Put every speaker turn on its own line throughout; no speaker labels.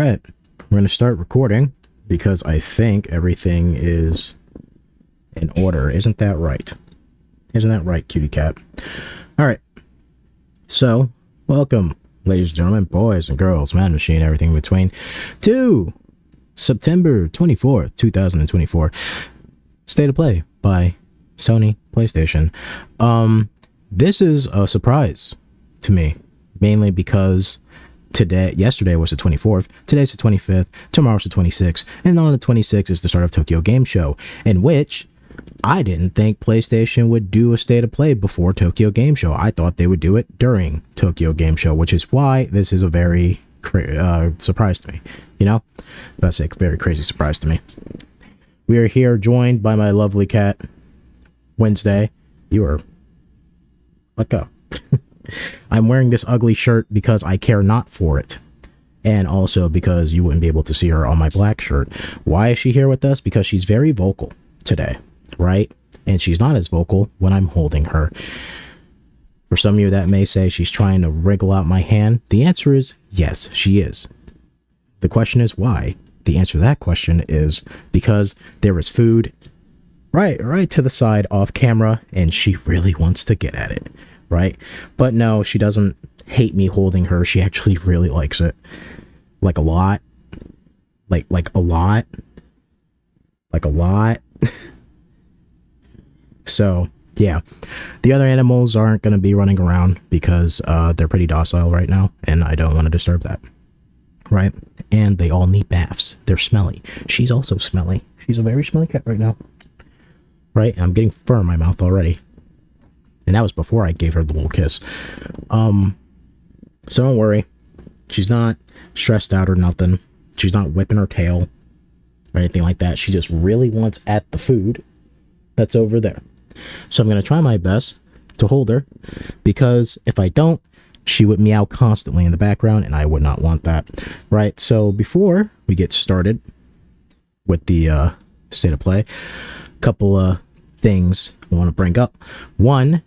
right, we're going to start recording because I think everything is in order. Isn't that right? Isn't that right, cutie cat? All right. So, welcome, ladies and gentlemen, boys and girls, man, machine, everything in between, to September 24th, 2024. State of Play by Sony PlayStation. This is a surprise to me, mainly because yesterday was the 24th, today's the 25th, tomorrow's the 26th, and on the 26th is the start of Tokyo Game Show, in which I didn't think PlayStation would do a State of Play before Tokyo Game Show. I thought they would do it during Tokyo Game Show, which is why this is a very surprise to me, you know? That's a very crazy surprise to me. We are here joined by my lovely cat, Wednesday. You are... Let go. I'm wearing this ugly shirt because I care not for it. And also because you wouldn't be able to see her on my black shirt. Why is she here with us? Because she's very vocal today, right? And she's not as vocal when I'm holding her. For some of you that may say she's trying to wriggle out my hand, the answer is yes, she is. The question is why? The answer to that question is because there is food right to the side off camera, and she really wants to get at it, right? But no, she doesn't hate me holding her. She actually really likes it. Like a lot. Like a lot. Like a lot. So, yeah. The other animals aren't going to be running around because they're pretty docile right now, and I don't want to disturb that. Right? And they all need baths. They're smelly. She's also smelly. She's a very smelly cat right now. Right? And I'm getting fur in my mouth already. And that was before I gave her the little kiss. So don't worry. She's not stressed out or nothing. She's not whipping her tail or anything like that. She just really wants at the food that's over there. So I'm going to try my best to hold her, because if I don't, she would meow constantly in the background, and I would not want that. Right? So before we get started with the State of Play, a couple of things I want to bring up. One,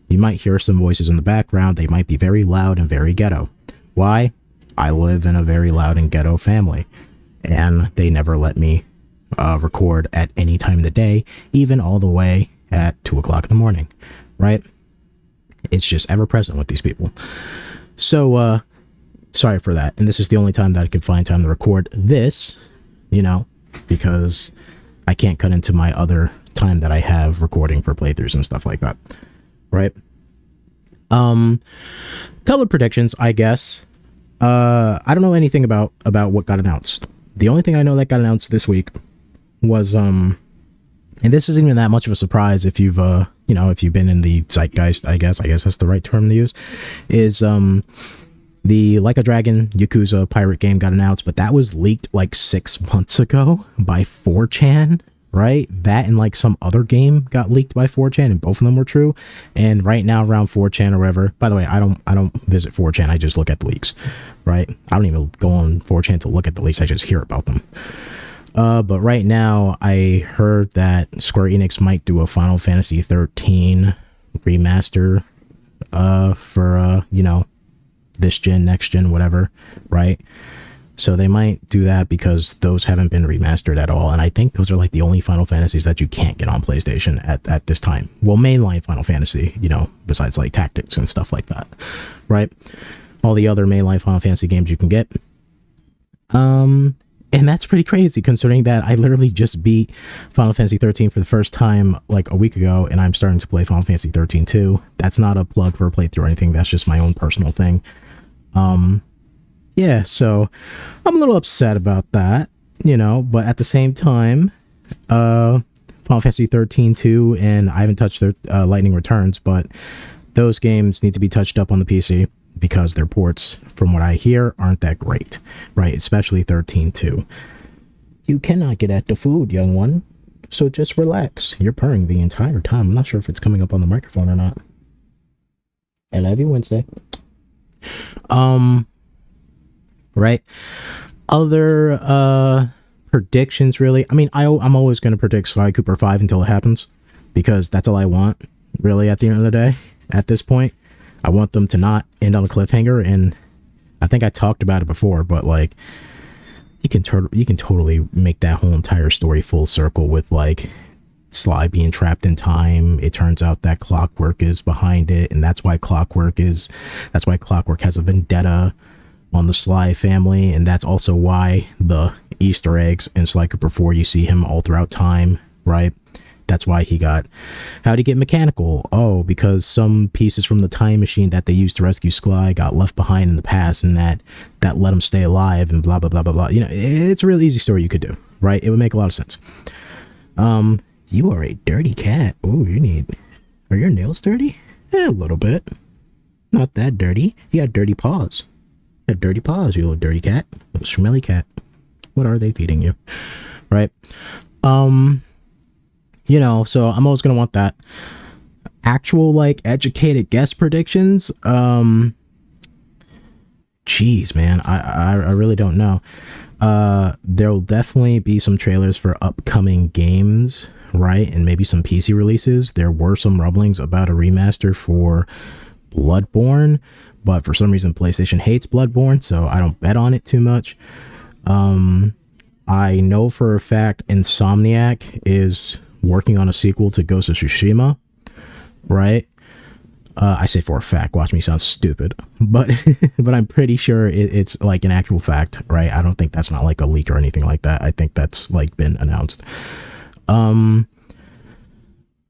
you might hear some voices in the background. They might be very loud and very ghetto. Why? I live in a very loud and ghetto family, and they never let me record at any time of the day, even all the way at 2 o'clock in the morning, right? It's just ever present with these people. So, sorry for that. And this is the only time that I could find time to record this, you know, because I can't cut into my other time that I have recording for playthroughs and stuff like that, right? Color predictions, I guess. I don't know anything about what got announced. The only thing I know that got announced this week was, and this isn't even that much of a surprise if you've, you know, if you've been in the zeitgeist, I guess that's the right term to use, is, the Like a Dragon Yakuza pirate game got announced, but that was leaked like 6 months ago by 4chan, right? That and like some other game got leaked by 4chan, and both of them were true. And right now around 4chan or whatever, by the way, I don't visit 4chan, I just look at the leaks, right? I don't even go on 4chan to look at the leaks, I just hear about them. But right now, I heard that Square Enix might do a Final Fantasy 13 remaster, for, you know, this gen, next gen, whatever, right? So they might do that because those haven't been remastered at all, and I think those are like the only Final Fantasies that you can't get on PlayStation at this time. Well, mainline Final Fantasy, you know, besides like Tactics and stuff like that, right? All the other mainline Final Fantasy games you can get. And that's pretty crazy, considering that I literally just beat Final Fantasy 13 for the first time like a week ago, and I'm starting to play Final Fantasy 13 too. That's not a plug for a playthrough or anything, that's just my own personal thing. Yeah, so I'm a little upset about that, you know, but at the same time, Final Fantasy 13 too, and I haven't touched their Lightning Returns, but those games need to be touched up on the PC, because their ports, from what I hear, aren't that great, right? Especially 13.2. You cannot get at the food, young one, so just relax. You're purring the entire time. I'm not sure if it's coming up on the microphone or not. I love you, Wednesday. Right? Other predictions, really. I mean, I'm always going to predict Sly Cooper 5 until it happens, because that's all I want, really, at the end of the day, at this point. I want them to not end on a cliffhanger, and I think I talked about it before, but like, you can totally make that whole entire story full circle with like Sly being trapped in time. It turns out that Clockwork is behind it, and that's why Clockwork has a vendetta on the Sly family, and that's also why the Easter eggs in Sly Cooper 4, you see him all throughout time, right? That's why how'd he get mechanical? Oh, because some pieces from the time machine that they used to rescue Sly got left behind in the past, and that let him stay alive, and blah, blah, blah, blah, blah. You know, it's a really easy story you could do, right? It would make a lot of sense. You are a dirty cat. Oh, are your nails dirty? A little bit. Not that dirty. You got dirty paws. You got dirty paws, you little dirty cat. Little smelly cat. What are they feeding you? Right? You know, so I'm always gonna want that. Actual, like, educated guess predictions? Jeez, man. I really don't know. There'll definitely be some trailers for upcoming games, right? And maybe some PC releases. There were some rumblings about a remaster for Bloodborne, but for some reason PlayStation hates Bloodborne, so I don't bet on it too much. I know for a fact Insomniac is working on a sequel to Ghost of Tsushima, right? I say for a fact, watch me sound stupid, but but I'm pretty sure it's like an actual fact, right? I don't think that's not like a leak or anything like that. I think that's like been announced.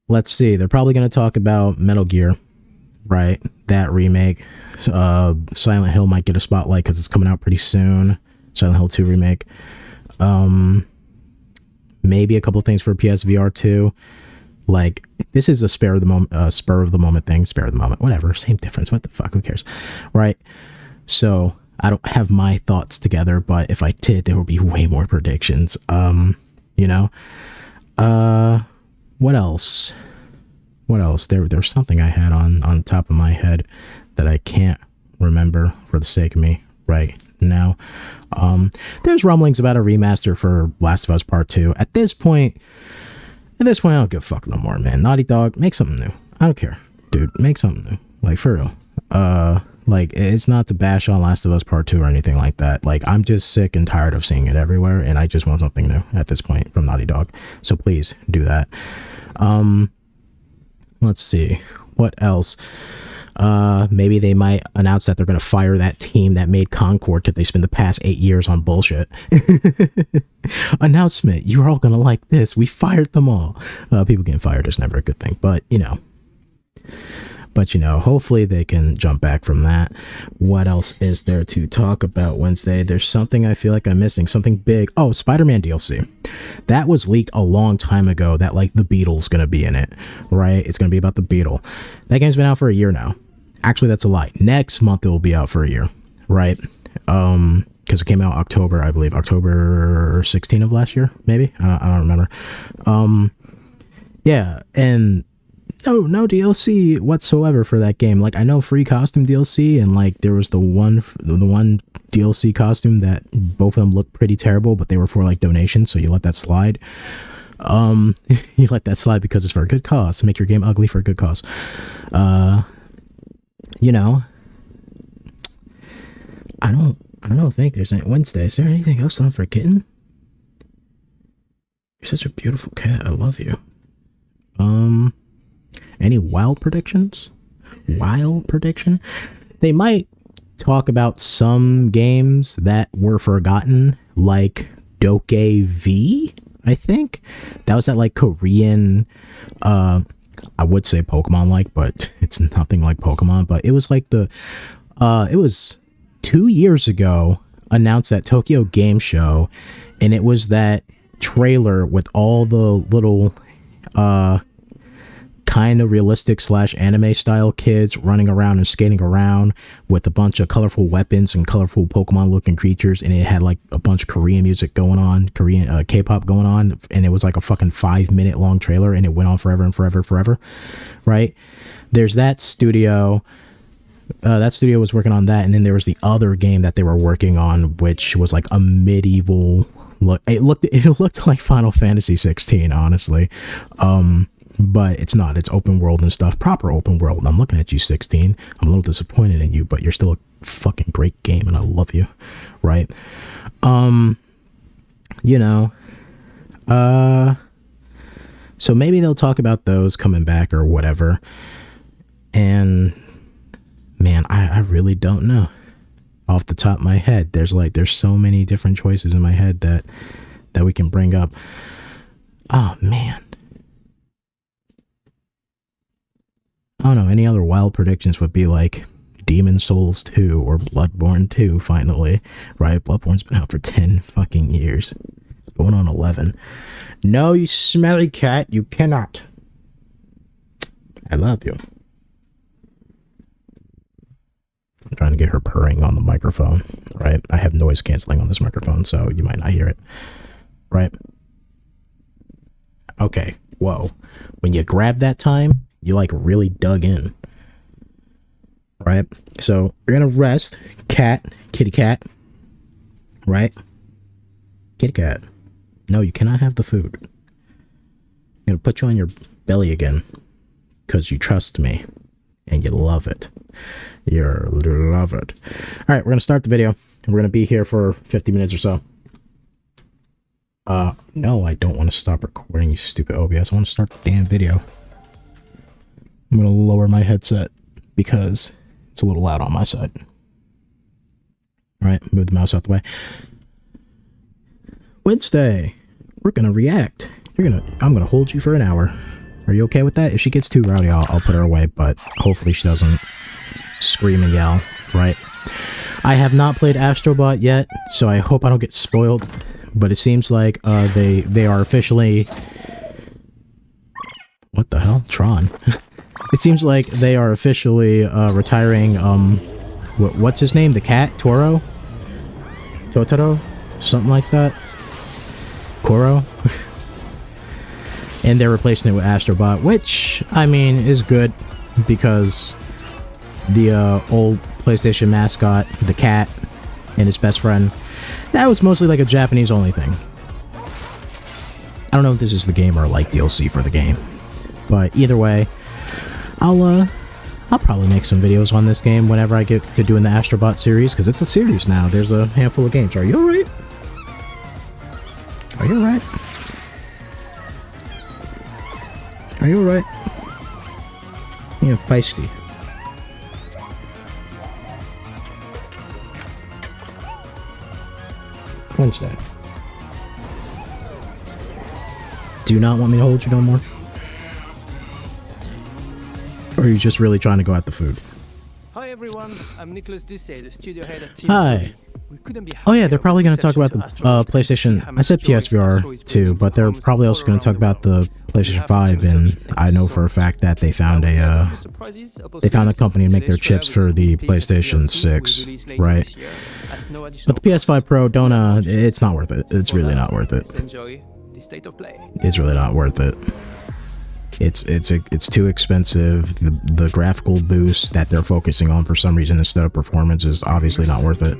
Let's see. They're probably going to talk about Metal Gear, right? That remake. Silent Hill might get a spotlight because it's coming out pretty soon. Silent Hill 2 remake. Maybe a couple things for PSVR 2. Like, this is a spur of the moment thing. Spur of the moment, whatever, same difference. What the fuck? Who cares, right? So I don't have my thoughts together, but if I did, there would be way more predictions. You know, what else? There's something I had on top of my head that I can't remember for the sake of me right now. There's rumblings about a remaster for Last of Us Part 2. At this point, I don't give a fuck no more, man. Naughty Dog, make something new. I don't care, dude. Make something new, like, for real. Like, it's not to bash on Last of Us Part 2 or anything like that. Like, I'm just sick and tired of seeing it everywhere, and I just want something new at this point from Naughty Dog. So please do that. Let's see. What else? Maybe they might announce that they're going to fire that team that made Concord that they spent the past 8 years on bullshit. Announcement. You're all going to like this. We fired them all. People getting fired is never a good thing, but you know, hopefully they can jump back from that. What else is there to talk about Wednesday? There's something I feel like I'm missing. Something big. Oh, Spider-Man DLC. That was leaked a long time ago that, like, the Beetle's going to be in it, right? It's going to be about the Beetle. That game's been out for a year now. Actually, that's a lie. Next month it will be out for a year, right? Because it came out October 16th of last year, maybe? I don't remember. Yeah, and no DLC whatsoever for that game. Like, I know free costume DLC, and like there was the one DLC costume that both of them looked pretty terrible, but they were for like donations, so you let that slide. You let that slide because it's for a good cause. Make your game ugly for a good cause. You know, I don't think there's any Wednesday. Is there anything else I'm forgetting? You're such a beautiful cat. I love you. Any wild predictions? Wild prediction? They might talk about some games that were forgotten, like Doke V, I think. That was that like Korean, I would say Pokemon-like, but it's nothing like Pokemon. But it was like it was 2 years ago, announced at Tokyo Game Show, and it was that trailer with all the little, kind of realistic / anime style kids running around and skating around with a bunch of colorful weapons and colorful Pokemon looking creatures, and it had like a bunch of Korean music going on, Korean K-pop going on, and it was like a fucking 5-minute long trailer, and it went on forever and forever, right? There's that studio. That studio was working on that, and then there was the other game that they were working on, which was like a medieval look. It looked like Final Fantasy 16, honestly. But it's not. It's open world and stuff. Proper open world. And I'm looking at you, 16. I'm a little disappointed in you, but you're still a fucking great game, and I love you. Right? you know, so maybe they'll talk about those coming back or whatever. And man, I really don't know off the top of my head. There's so many different choices in my head that we can bring up. Oh man, I don't know. Any other wild predictions would be like Demon Souls 2 or Bloodborne 2 finally, right? Bloodborne's been out for 10 fucking years, going on 11. No, you smelly cat, you cannot. I love you. I'm trying to get her purring on the microphone, right? I have noise canceling on this microphone, so you might not hear it, right? Okay, whoa. When you grab that time, you like really dug in, right? So you're gonna rest, kitty cat, right? Kitty cat. No, you cannot have the food. I'm gonna put you on your belly again, because you trust me, and you love it. You love it. Alright, we're gonna start the video. We're gonna be here for 50 minutes or so. No, I don't want to stop recording, you stupid OBS. I want to start the damn video. I'm gonna lower my headset, because it's a little loud on my side. Alright, move the mouse out the way. Wednesday, we're gonna react. I'm gonna hold you for an hour. Are you okay with that? If she gets too rowdy, I'll put her away, but hopefully she doesn't scream and yell, right? I have not played Astrobot yet, so I hope I don't get spoiled, but it seems like they are officially... What the hell? Tron. It seems like they are officially retiring, what's his name? The cat? Toro? Totoro? Something like that? Koro? And they're replacing it with Astrobot, which, I mean, is good, because the old PlayStation mascot, the cat, and his best friend, that was mostly like a Japanese-only thing. I don't know if this is the game or like DLC for the game, but either way, I'll probably make some videos on this game whenever I get to doing the Astrobot series, because it's a series now. There's a handful of games. Are you alright? Are you alright? Are you alright? You're feisty. Wednesday. Do you not want me to hold you no more? Or are you just really trying to go at the food?
Hi everyone, I'm Nicholas Doucet, the studio head at TV.
Hi. Oh yeah, they're probably going to talk about the PlayStation... I said PSVR 2, but they're probably also going to talk about the PlayStation 5, and I know for a fact that they found a company to make their chips for the PlayStation 6, right? But the PS5 Pro, don't, it's not worth it. It's really not worth it. It's really not worth it. It's too expensive. The graphical boost that they're focusing on for some reason instead of performance is obviously not worth it.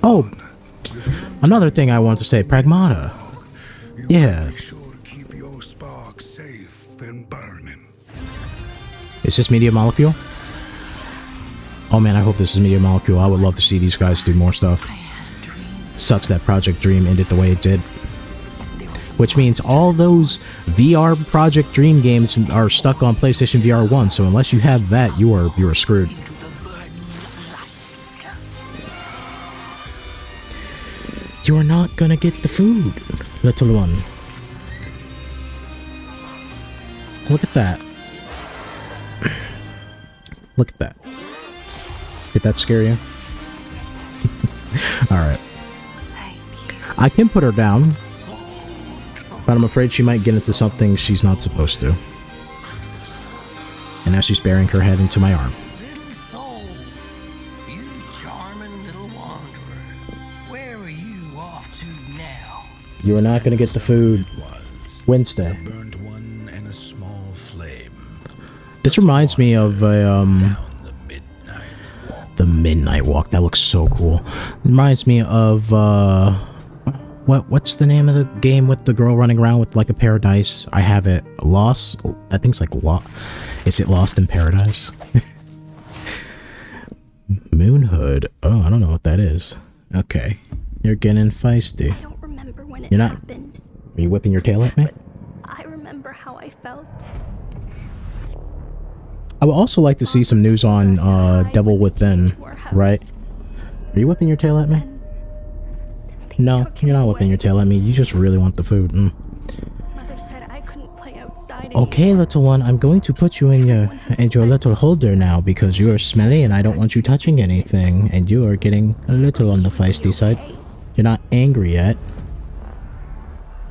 Oh, another thing I want to say, Pragmata. Yeah. Is this Media Molecule? Oh man, I hope this is Media Molecule. I would love to see these guys do more stuff. Sucks that Project Dream ended the way it did. Which means all those VR Project Dream games are stuck on PlayStation VR 1, so unless you have that, you are screwed. You are not gonna get the food, little one. Look at that. Look at that. Did that scare you? Alright. I can put her down, but I'm afraid she might get into something she's not supposed to. And now she's burying her head into my arm.
Little soul, you charming little wanderer. Where are you off to now?
You are not going to get the food Wednesday.
Burned one and a small flame.
This reminds me of the Midnight Walk. That looks so cool. It reminds me of what's the name of the game with the girl running around with like a paradise? I have it. Lost? I think it's like Is it Lost in Paradise? Moonhood. Oh, I don't know what that is. Okay. You're getting feisty.
I don't remember
You're not...
happened.
Are you whipping your tail at me?
I remember how I felt.
I would also like to see some news on Devil Within, right? Are you whipping your tail at me? No, you're not whipping your tail at me. You just really want the food.
Mother said I couldn't play outside
Okay,
anymore.
little one, I'm going to put you in your little holder now because you are smelly and I don't want you touching anything. And you are getting a little on the feisty side. You're not angry yet,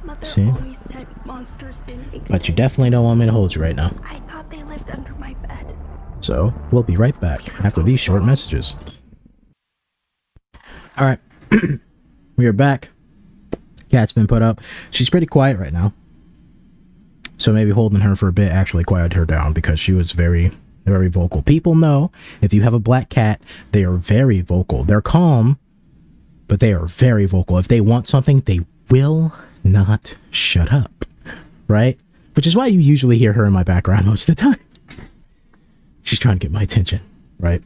Mother
See?
always said monsters didn't exist.
but you definitely don't want me to hold you right now.
I thought they lived under my bed.
So, we'll be right back after these short messages. Alright, we are back. Cat's been put up. She's pretty quiet right now. So maybe holding her for a bit actually quieted her down because she was very, very vocal. People know if you have a black cat, they are very vocal. They're calm, but they are very vocal. If they want something, they will not shut up. Right? Which is why you usually hear her in my background most of the time. She's trying to get my attention. Right?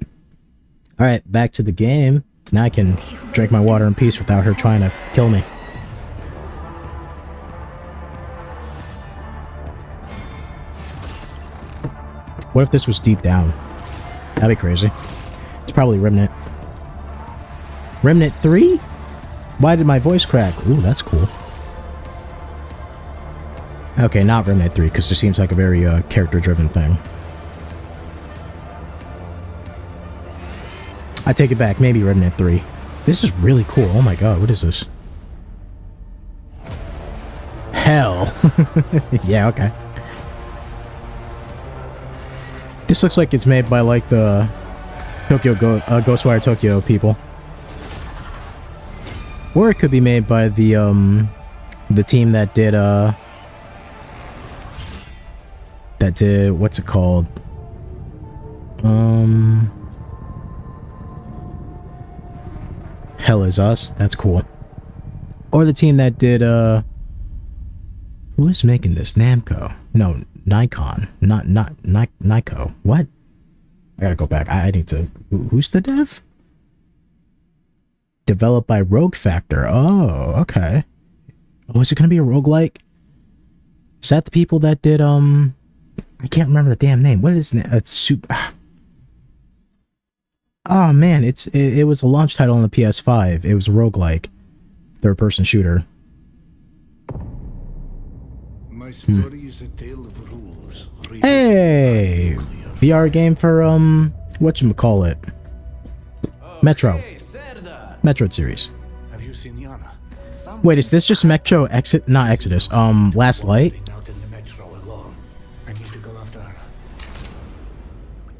Alright, back to the game. Now I can drink my water in peace without her trying to kill me. What if this was deep down? That'd be crazy. It's probably Remnant. Remnant 3? Why did my voice crack? Ooh, that's cool. Okay, not Remnant 3, because this seems like a very character-driven thing. I take it back, maybe Remnant 3. This is really cool. Oh my god, what is this? Hell. Yeah, okay. This looks like it's made by like the Ghostwire Tokyo people. Or it could be made by the team that did what's it called? Hell Is Us. That's cool. Or the team that did who is making this? Namco. No, Nikon. Not Nico. What? I gotta go back. I need to... Who's the dev? Developed by Rogue Factor. Oh, okay. Oh, is it gonna be a roguelike? Is that the people that did, I can't remember the damn name. What is it? It's super... Oh, man. It was a launch title on the PS5. It was a roguelike. Third-person shooter.
My story is a tale of rules.
Hey! VR game for, whatchamacallit? Metro. Metro series.
Have you seen Yana?
Wait, is this just Metro not Exodus, Last Light?
Out in the metro alone. I need to go after her.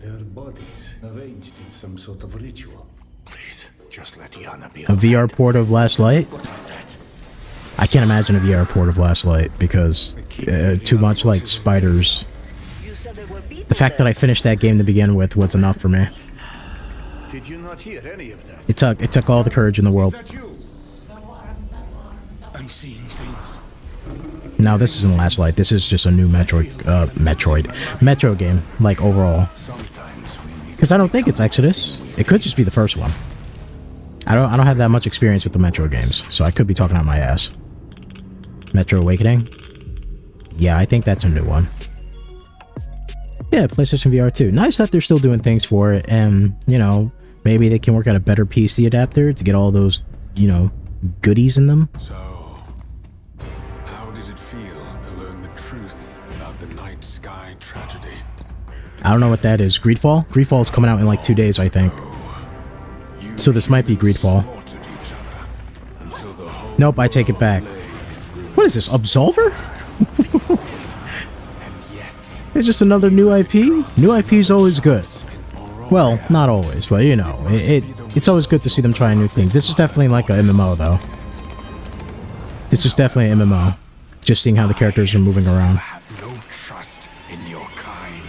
Their bodies arranged in some sort of ritual. Please, just let Yana be
A VR port of Last Light?
What is that?
I can't imagine a VR port of Last Light because too much like spiders. The fact that I finished that game to begin with was enough for me.
Did you not hear any of that?
It took all the courage in the world.
You? I'm seeing things.
No, this isn't Last Light. This is just a new Metro game, like overall.
Sometimes we need
Because I don't think it's Exodus. It could just be the first one. I don't have that much experience with the Metro games, so I could be talking out my ass. Metro Awakening? Yeah, I think that's a new one. Yeah, PlayStation VR 2. Nice that they're still doing things for it, and, you know, maybe they can work out a better PC adapter to get all those, you know, goodies in them.
So, how did it feel to learn the truth about the night sky tragedy?
I don't know what that is. Greedfall? Greedfall is coming out in like 2 days, I think.
You
So this might be
humans
Greedfall.
slaughtered each other until the whole
Nope, I take it back.
lay in ruin.
What is this, Absolver?
And yet,
It's just another new IP? New IP is always good. Well, not always, but you know, it's always good to see them trying new things. This is definitely like a MMO, though. This is definitely an MMO. Just seeing how the characters are moving around.
have no trust in your kind.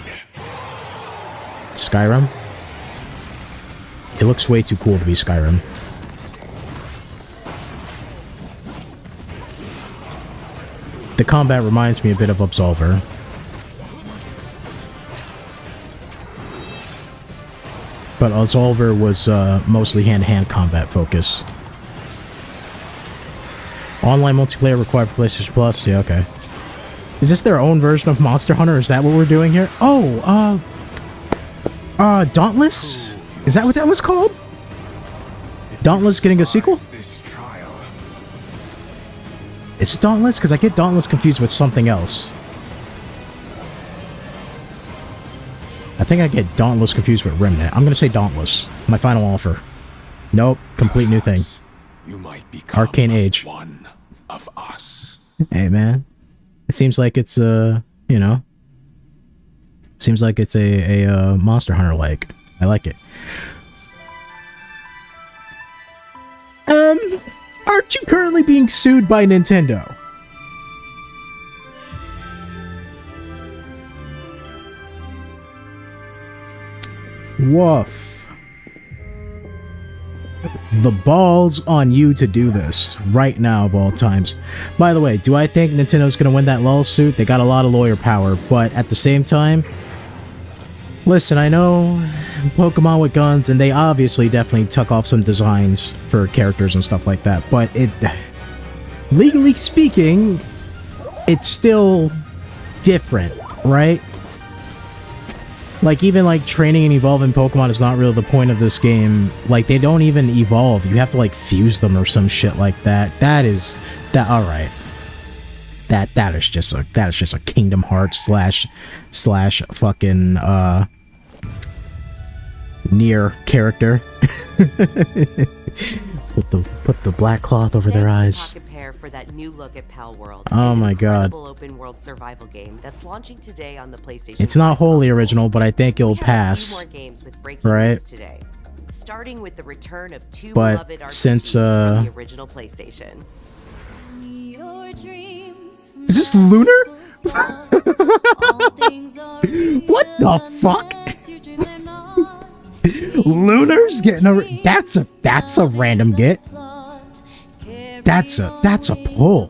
Skyrim? It looks way too cool to be Skyrim. The combat reminds me a bit of Absolver. But Absolver was mostly hand-to-hand combat focus. Online multiplayer required for PlayStation Plus. Yeah, okay. Is this their own version of Monster Hunter? Is that what we're doing here? Oh, Dauntless? Is that what that was called? Dauntless getting a sequel?
This trial.
Is it Dauntless? Because I get Dauntless confused with something else. I think I get Dauntless confused with Remnant. I'm going to say Dauntless. My final offer. Nope. Complete new thing.
You might become
Arcane Age.
one of us.
Hey, man. It seems like it's, you know. Seems like it's a Monster Hunter like. I like it. Aren't you currently being sued by Nintendo? Woof. The balls on you to do this right now of all times. By the way, do I think Nintendo's gonna win that lawsuit? They got a lot of lawyer power, but at the same time, listen, I know Pokemon with guns, and they obviously definitely took off some designs for characters and stuff like that, but it, legally speaking, it's still different, right? Like, even, like, training and evolving Pokemon is not really the point of this game. Like, they don't even evolve. You have to, like, fuse them or some shit like that. That is... alright. That is just a Kingdom Hearts slash fucking, Nier character. Put the black cloth over their eyes.
For that new look at Pal World.
Oh my god.
Open world survival game that's launching today on the PlayStation.
It's not wholly original, but I think it'll pass.
More games with breaking
right?
news today. Starting with the return of two
but
beloved RPGs
since
from the original PlayStation.
Is this Lunar? What the fuck? Lunar's getting a that's a random get. That's a pull.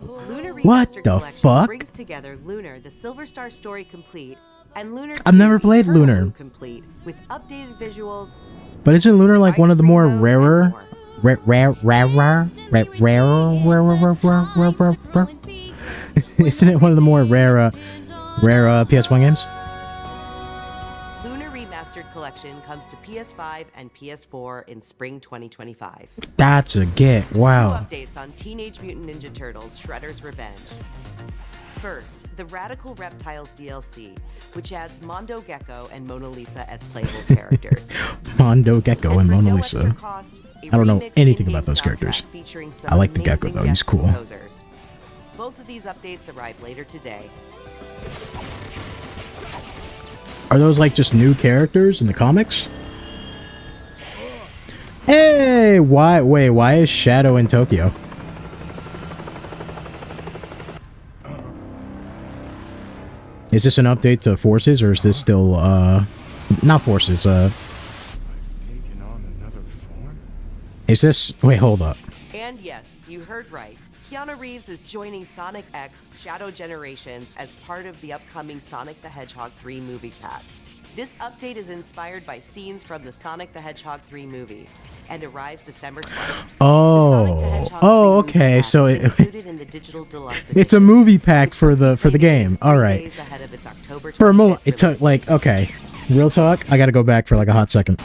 What the fuck?
Brings together Lunar, the Silver Star story complete, and Lunar
I've never played Lunar.
Complete with updated visuals.
But isn't Lunar like one of the more rarer? Isn't it one of the more rare PS1 games?
Lunar Remastered Collection comes to PS5 and PS4 in spring 2025.
That's a get. Wow.
2 updates on Teenage Mutant Ninja Turtles: Shredder's Revenge. First, the Radical Reptiles DLC, which adds Mondo Gecko and Mona Lisa as playable characters.
Mondo Gecko and Mona Lisa.
Cost,
I don't know anything about those characters. I like the Gecko though, he's cool.
Composers. Both of these updates arrive later today.
Are those like just new characters in the comics? Hey, why is Shadow in Tokyo? Is this an update to Forces, or is this still, not Forces,
Taken on another form?
is this, wait, hold up.
And yes, you heard right. Keanu Reeves is joining Sonic X Shadow Generations as part of the upcoming Sonic the Hedgehog 3 movie pack. This update is inspired by scenes from the Sonic the Hedgehog 3 movie and arrives December 12th.
Oh, okay, so
included in the digital deluxe edition,
it's a movie pack for the game. All right.
days ahead of its October
For a moment,
25th
it took
release
like, okay, real talk. I got to go back for like a hot second.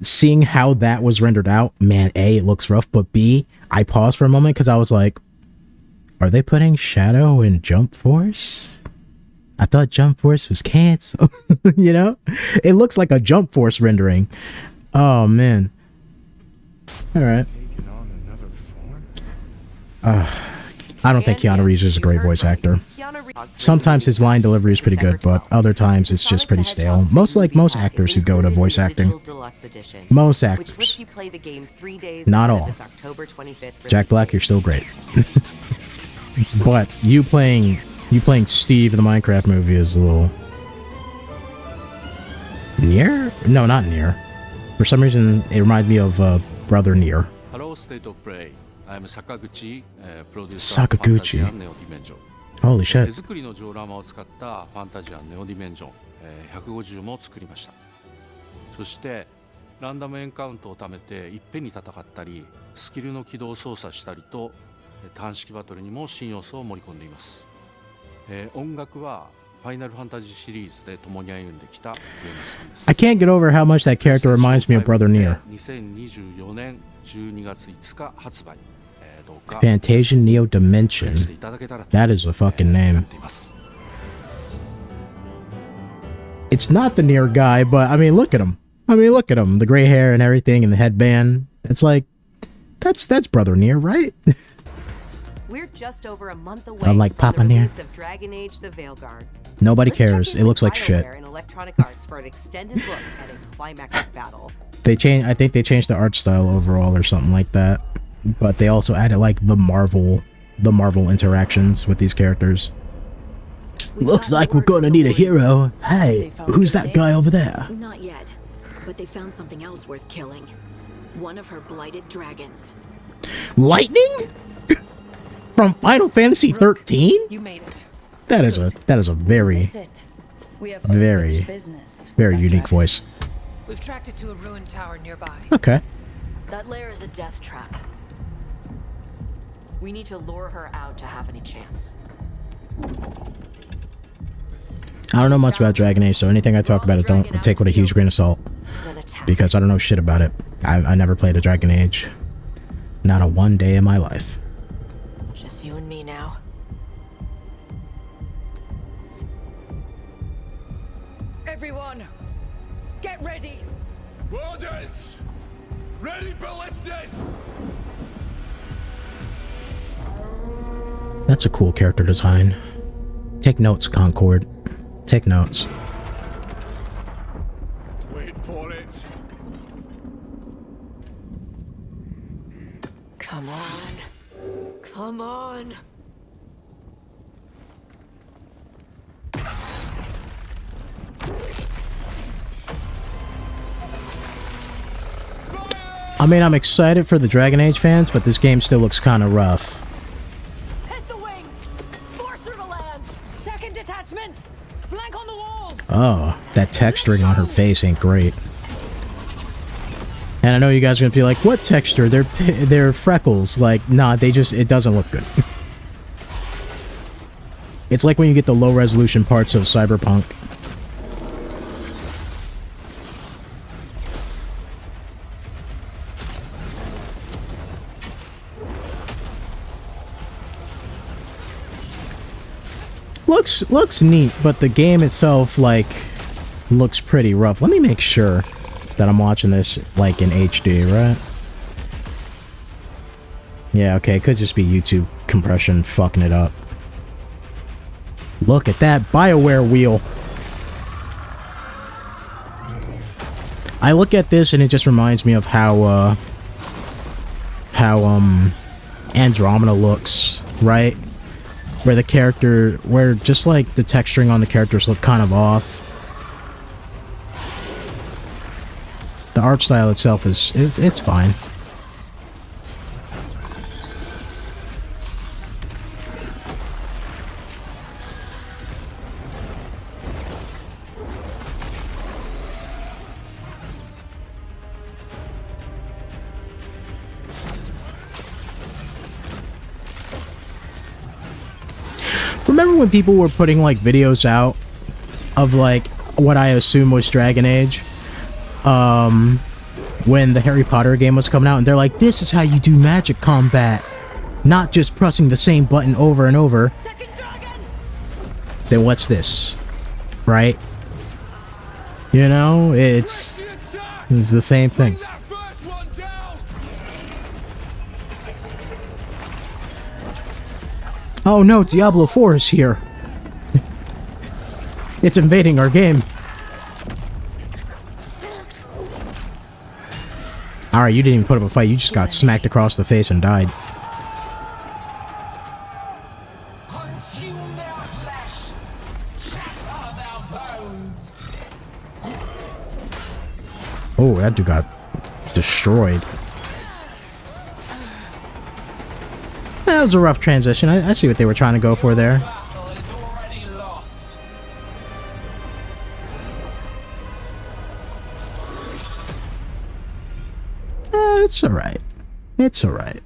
Seeing how that was rendered out, man, A, it looks rough, but B, I paused for a moment because I was like, are they putting Shadow in Jump Force? I thought Jump Force was canceled. You know? It looks like a Jump Force rendering. Oh, man. Alright.
Taken on another form?
I don't think Keanu Reeves is a great voice actor. Sometimes his line delivery is pretty good, but other times it's just pretty stale. Most actors who go to voice acting. Most actors. Not all. Jack Black, you're still great. But you playing Steve in the Minecraft movie is a little... Nier? No, not Nier. For some reason, it reminds me of Brother Nier.
Hello, State of Play. I'm Sakaguchi, producer
Sakaguchi.
of Fantasia Neo Dimension.
Holy shit.
手作りのジオラマを使ったファンタジアネオディメンジョン、150も作りました。そしてランダムエンカウントを貯めていっぺんに戦ったり、スキルの起動を操作したりと単式バトルにも新要素を盛り込んでいます。音楽はファイナルファンタジーシリーズで共に歩んできたゲームさんです。
I can't get over how much that character reminds me of Brother Nier.
2024年12月5日発売。どうか
Fantasia Neo
プレイ
Dimension.
していただけたらと
That is a fucking
思っ
name.
ています。
It's not the Nier guy, but I mean, look at him. I mean, look at him. The gray hair and everything and the headband. It's like, that's Brother Nier, right?
We're just over a month away
Unlike
from
Papa
the
Nier.
release of Dragon Age: The Veilguard.
Nobody
Let's check
cares.
in
It
with
looks like shit.
BioWare and Electronic Arts for an extended look at a climactic battle.
I think they changed the art style overall or something like that. But they also added like the Marvel interactions with these characters. Looks like we're gonna need a hero. Hey, who's that guy over there?
Not yet, but they found something else worth killing. One of her blighted dragons.
Lightning? From Final Fantasy 13?
You made it.
That is a very,
That's it. We have
very,
unfinished business.
very
That
unique
dragon.
voice.
We've tracked it to a ruined tower nearby.
Okay.
That lair is a death trap. We need to lure her out to have any chance.
I don't know much about Dragon Age, so anything I talk about it don't take with a huge grain of salt.
Then attack.
Because I don't know shit about it. I never played a Dragon Age. Not a one day in my life.
Just you and me now.
Everyone, get ready.
Orders! Ready ballistas!
That's a cool character design. Take notes, Concord. Take notes.
Wait for it.
Come on. Come on.
I mean, I'm excited for the Dragon Age fans, but this game still looks kind of rough.
Hit the wings. Force her to land. Second detachment. Flank on the walls.
Oh, that texturing on her face ain't great. And I know you guys are gonna be like, what texture? They're freckles. Like, nah, it doesn't look good. It's like when you get the low resolution parts of Cyberpunk. Looks neat, but the game itself, like, looks pretty rough. Let me make sure that I'm watching this, like, in HD, right? Yeah, okay, it could just be YouTube compression fucking it up. Look at that BioWare wheel. I look at this and it just reminds me of how Andromeda looks, right? Where just like the texturing on the characters look kind of off. The art style itself it's fine. Remember when people were putting like videos out of like what I assume was Dragon Age? When the Harry Potter game was coming out, and they're like, this is how you do magic combat, not just pressing the same button over and over.
Second dragon.
Then what's this? Right? You know, it's the same thing.
That first one down!
Oh no, Diablo 4 is here. It's invading our game. Alright, you didn't even put up a fight, you just got smacked across the face and died.
Consume their flesh. Shatter their bones.
Oh, that dude got destroyed. That was a rough transition. I see what they were trying to go for there.
Battle is already lost.
It's alright. It's alright.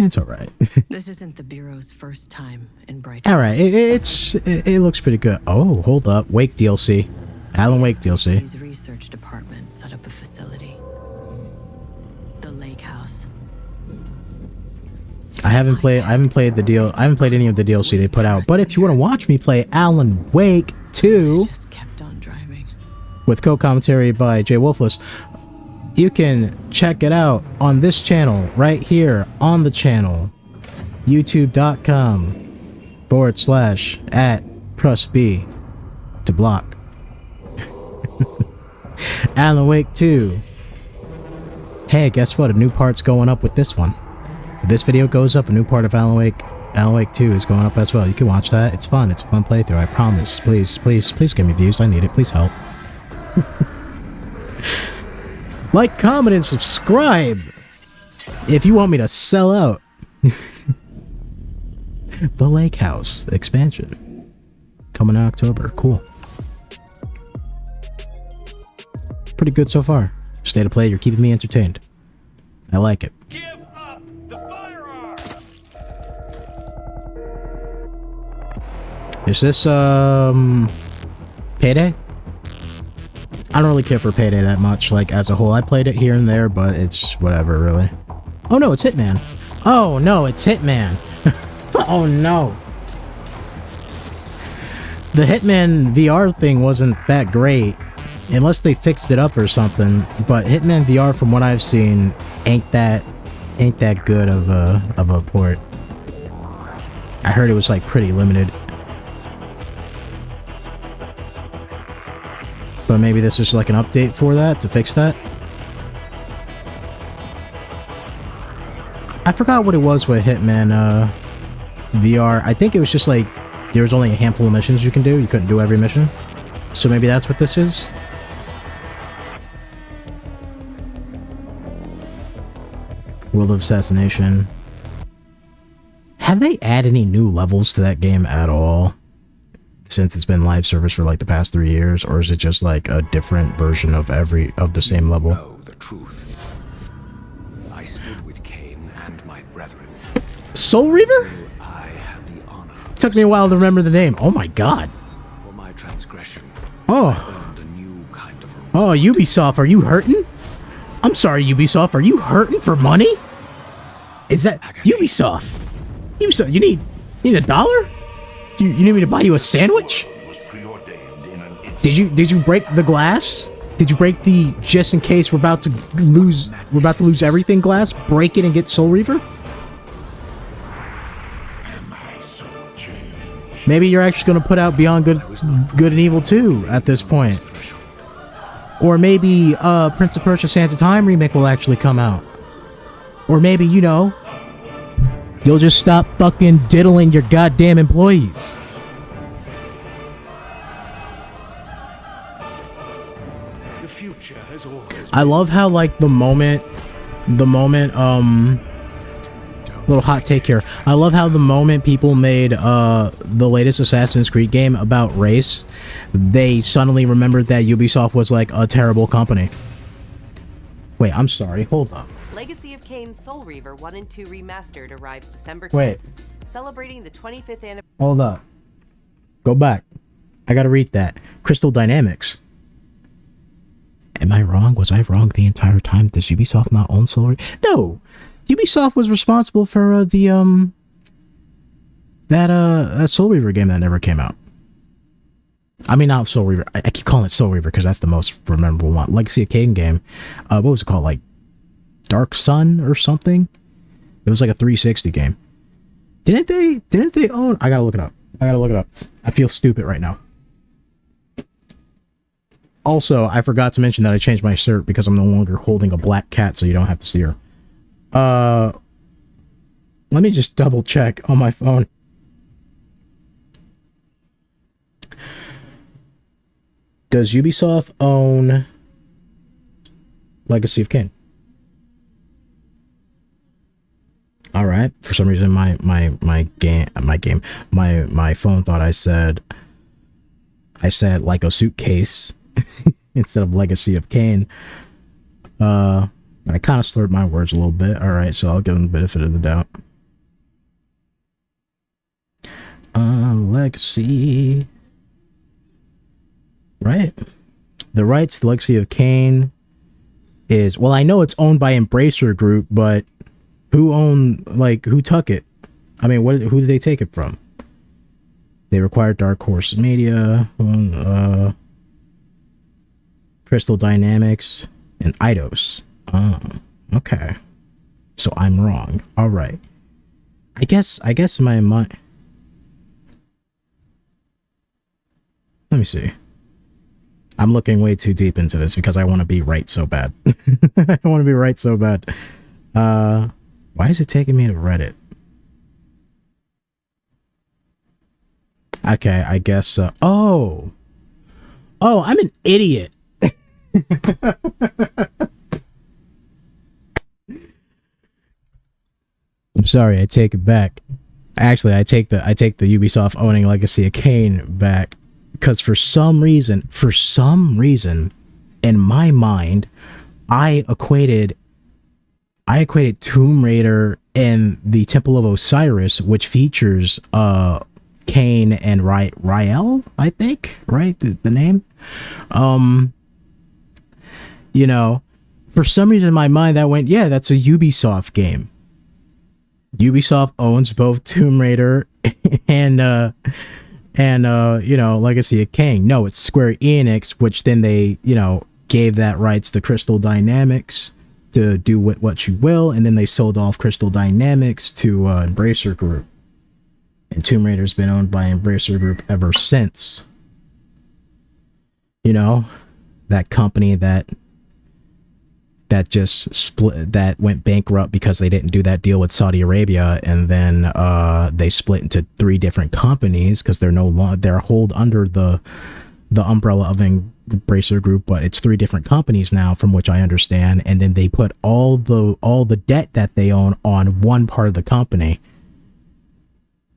It's all right.
This isn't the Bureau's first time in Brighton.
All right, it looks pretty good. Oh, hold up, Wake DLC, Alan Wake DLC.
His research department set up a facility. The Lake House.
I haven't played any of the DLC they put out. But if you want to watch me play Alan Wake 2
Just kept on driving.
with co-commentary by Jay Wolfless, you can check it out on this channel right here on the channel, youtube.com/@pressb to block. Alan Wake 2. Hey, guess what? A new part's going up with this one. If this video goes up, a new part of Alan Wake 2 is going up as well. You can watch that. It's fun. It's a fun playthrough. I promise. Please, please, please give me views. I need it. Please help. Like, comment, and subscribe if you want me to sell out. The Lake House expansion coming in October. Cool. Pretty good so far. State of play, you're keeping me entertained. I like it.
Give up the firearm!
Is this Payday? I don't really care for Payday that much, like, as a whole. I played it here and there, but it's whatever, really. Oh no, it's Hitman. Oh no, it's Hitman. Oh no. The Hitman VR thing wasn't that great, unless they fixed it up or something, but Hitman VR, from what I've seen, ain't that good of a port. I heard it was, like, pretty limited. But maybe this is like an update for that, to fix that. I forgot what it was with Hitman VR. I think it was just like, there was only a handful of missions you can do. You couldn't do every mission. So maybe that's what this is. World of Assassination. Have they added any new levels to that game at all? Since it's been live service for like the past 3 years, or is it just like a different version of the same level?
Know the truth. I stood with Cain and my brethren.
Soul Reaver?
I had the honor.
Took me a while to remember the name. Oh my god.
For my transgression,
Oh.
earned a new kind of reward.
Oh, Ubisoft, are you hurting? I'm sorry, Ubisoft, are you hurting for money? Is that Ubisoft? Ubisoft, you need $1? You need me to buy you a sandwich? Did you break the glass? Did you break the just in case we're about to lose everything glass? Break it and get Soul Reaver? Maybe you're actually going to put out Beyond Good and Evil 2 at this point. Or maybe Prince of Persia Sands of Time remake will actually come out. Or maybe, you know, you'll just stop fucking diddling your goddamn employees.
The future has always
I love how, like, the moment, little hot take here. I love how the moment people made the latest Assassin's Creed game about race, they suddenly remembered that Ubisoft was like a terrible company. Wait, I'm sorry. Hold up.
Legacy of Kain Soul Reaver 1 and 2 Remastered arrives December 10th,
Wait.
celebrating the 25th anniversary.
Hold up. Go back. I gotta read that. Crystal Dynamics. Am I wrong? Was I wrong the entire time? Does Ubisoft not own Soul Reaver? No! Ubisoft was responsible for that Soul Reaver game that never came out. I mean, not Soul Reaver. I keep calling it Soul Reaver because that's the most memorable one. Legacy of Kain game. What was it called? Like Dark Sun or something? It was like a 360 game. Didn't they own? I gotta look it up. I feel stupid right now. Also, I forgot to mention that I changed my shirt because I'm no longer holding a black cat, so you don't have to see her. Let me just double check on my phone. Does Ubisoft own Legacy of Kain? All right. For some reason, my phone thought I said like a suitcase instead of Legacy of Kain. But I kind of slurred my words a little bit. All right, so I'll give them the benefit of the doubt. Legacy. Right? The rights to Legacy of Kain is, well, I know it's owned by Embracer Group, but who took it? I mean, who did they take it from? They required Dark Horse Media, Crystal Dynamics, and Eidos. Oh, okay. So I'm wrong. All right. I guess my mind. Let me see. I'm looking way too deep into this because I want to be right so bad. I want to be right so bad. Why is it taking me to Reddit? Okay, I guess. Oh, I'm an idiot. I'm sorry. I take it back. Actually, I take the Ubisoft owning Legacy of Kain back, because for some reason, in my mind, I equated Tomb Raider and the Temple of Osiris, which features Kain and Rael, I think, right? The name. You know, for some reason in my mind that went, yeah, that's a Ubisoft game. Ubisoft owns both Tomb Raider and you know, Legacy of Kain. No, it's Square Enix, which then they, you know, gave that rights to Crystal Dynamics to do what you will, and then they sold off Crystal Dynamics to Embracer Group. And Tomb Raider's been owned by Embracer Group ever since. You know, that company that just split, that went bankrupt because they didn't do that deal with Saudi Arabia, and then they split into 3 different companies because they're no longer, they're hold under the umbrella of Embracer Group, but it's 3 different companies now, from which I understand, and then they put all the debt that they own on one part of the company.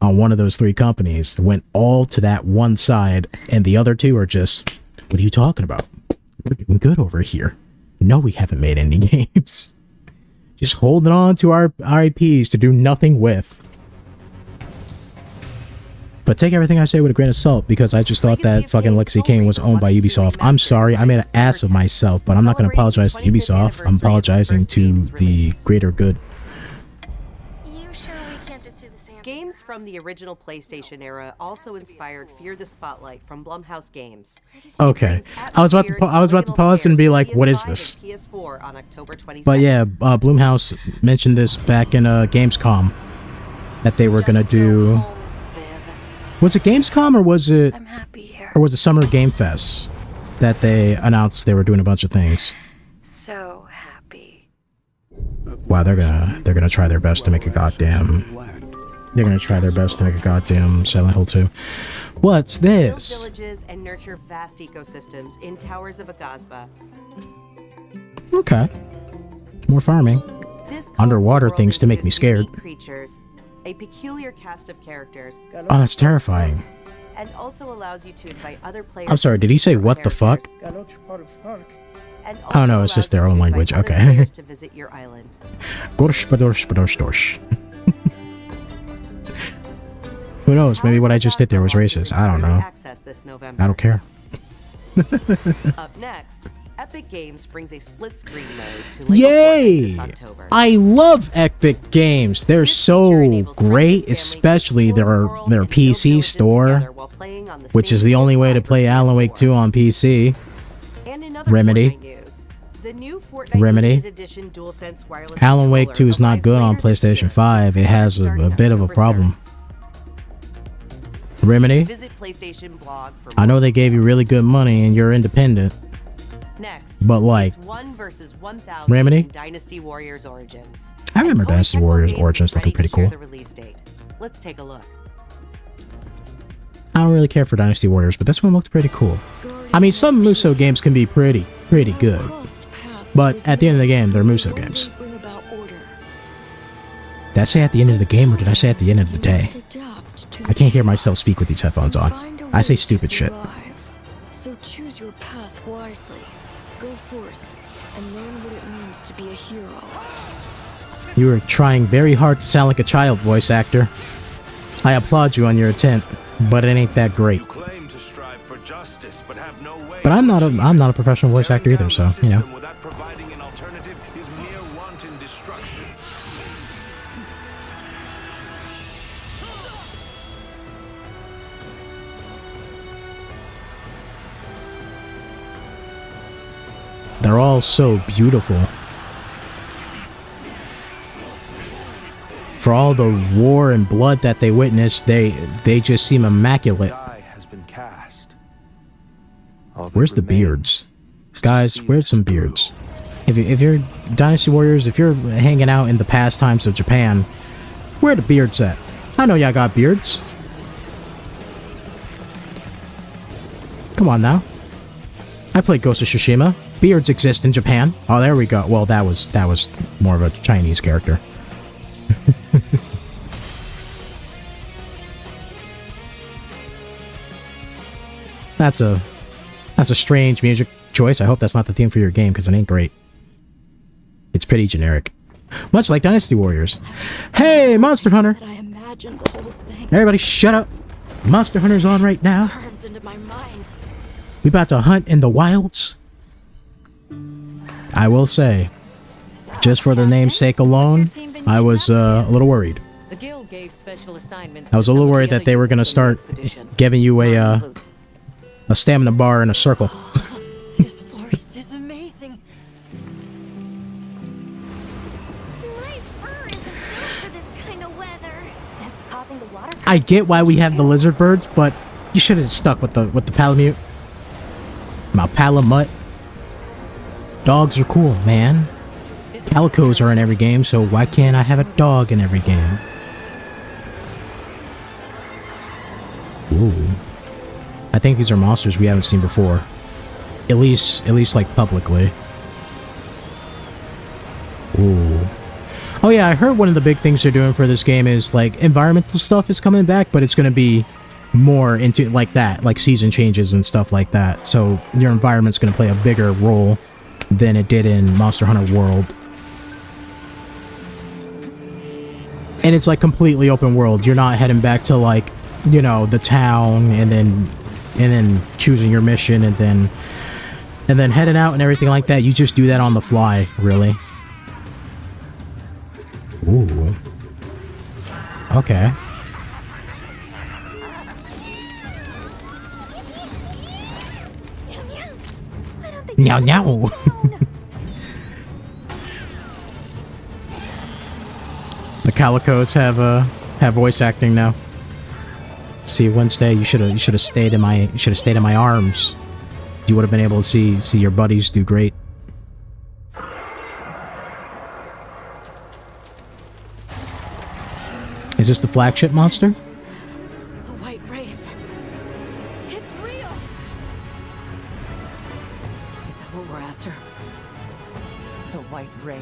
On one of those 3 companies, went all to that one side, and the other 2 are just, what are you talking about? We're doing good over here. No, we haven't made any games. Just holding on to our IPs to do nothing with. But take everything I say with a grain of salt, because I just thought that fucking Legacy of Kain was owned by Ubisoft. I'm sorry, I made an ass of myself, but I'm not going to apologize to Ubisoft. I'm apologizing to the greater good.
Games from the original PlayStation era also inspired Fear the Spotlight from Blumhouse Games.
Okay, I was about to pause and be like, what is this? But yeah, Blumhouse mentioned this back in Gamescom, that they were gonna do. Was it Gamescom or was it Summer Game Fest that they announced they were doing a bunch of things?
So happy.
Wow, they're gonna try their best to make a goddamn. They're gonna try their best to make a goddamn Silent Hill 2. What's this?
Build villages and nurture vast ecosystems in Towers of Agazba.
Okay. More farming. Underwater things to make me scared.
Creatures, a peculiar cast of characters.
Oh, that's terrifying.
And also allows you to invite other players.
I'm sorry, did he say what the fuck? Oh no, it's just their own language. Okay.
To visit your island.
Gorsh badorsh badorsh dorsh. Who knows? Maybe what I just did there was racist. I don't know. I don't care.
Up next, Epic Games brings a split-screen mode to Lego
Yay!
this October.
I love Epic Games. They're so great, especially their PC store, which is the only way to play Alan Wake 2 on PC. Remedy. Remedy. Alan Wake 2 is not good on PlayStation 5. It has a bit of a problem. Remedy. I know they gave you really good money and you're independent.
Next,
but like,
1 versus 1,000
Remedy?
Dynasty Warriors Origins.
I remember Dynasty Warriors Origins looking pretty cool.
Let's take a look.
I don't really care for Dynasty Warriors, but this one looked pretty cool. I mean, some Muso games can be pretty good, but at the end of the game, they're Muso games. Did I say at the end of the game, or did I say at the end of the day? I can't hear myself speak with these headphones on. I say stupid shit.
So choose your path wisely. Go forth and learn what it means to be a hero.
You were trying very hard to sound like a child voice actor. I applaud you on your attempt, but it ain't that great.
You claim to strive for justice, but have no way.
But I'm not a professional voice actor either, so you know.
Without providing an alternative is mere wanton destruction.
They're all so beautiful. For all the war and blood that they witnessed, they just seem immaculate. Where's the beards? Guys, where's some beards? If you're Dynasty Warriors, if you're hanging out in the pastimes of Japan, where the beards at? I know y'all got beards. Come on now. I played Ghost of Tsushima. Beards exist in Japan. Oh, there we go. Well, that was more of a Chinese character. That's a strange music choice. I hope that's not the theme for your game, because it ain't great. It's pretty generic. Much like Dynasty Warriors. Hey, Monster Hunter!
I imagined the whole thing.
Everybody shut up! Monster Hunter's on right now.
Burned into my mind.
We about to hunt in the wilds. I will say, just for the namesake alone, I was a little worried.
The guild gave special assignments.
I was a little worried that they were going to start giving you a stamina bar in a circle.
This forest is amazing.
My fur isn't built for this kind of weather. That's causing the water.
I get why we have the lizard birds, but you should have stuck with the palamute. My palamut. Dogs are cool, man. Calicos are in every game, so why can't I have a dog in every game? Ooh. I think these are monsters we haven't seen before. At least like publicly. Ooh. Oh yeah, I heard one of the big things they're doing for this game is like environmental stuff is coming back, but it's gonna be more into like that, like season changes and stuff like that. So your environment's gonna play a bigger role than it did in Monster Hunter World. And it's like completely open world. You're not heading back to like, you know, the town and then choosing your mission and then heading out and everything like that. You just do that on the fly, really. Ooh. Okay. Meow meow. The Calicos have voice acting now. See, Wednesday, you should have stayed in my arms. You would have been able to see your buddies do great. Is this the flagship monster?
The White Wraith. It's real.
Is that what we're after? The White Wraith.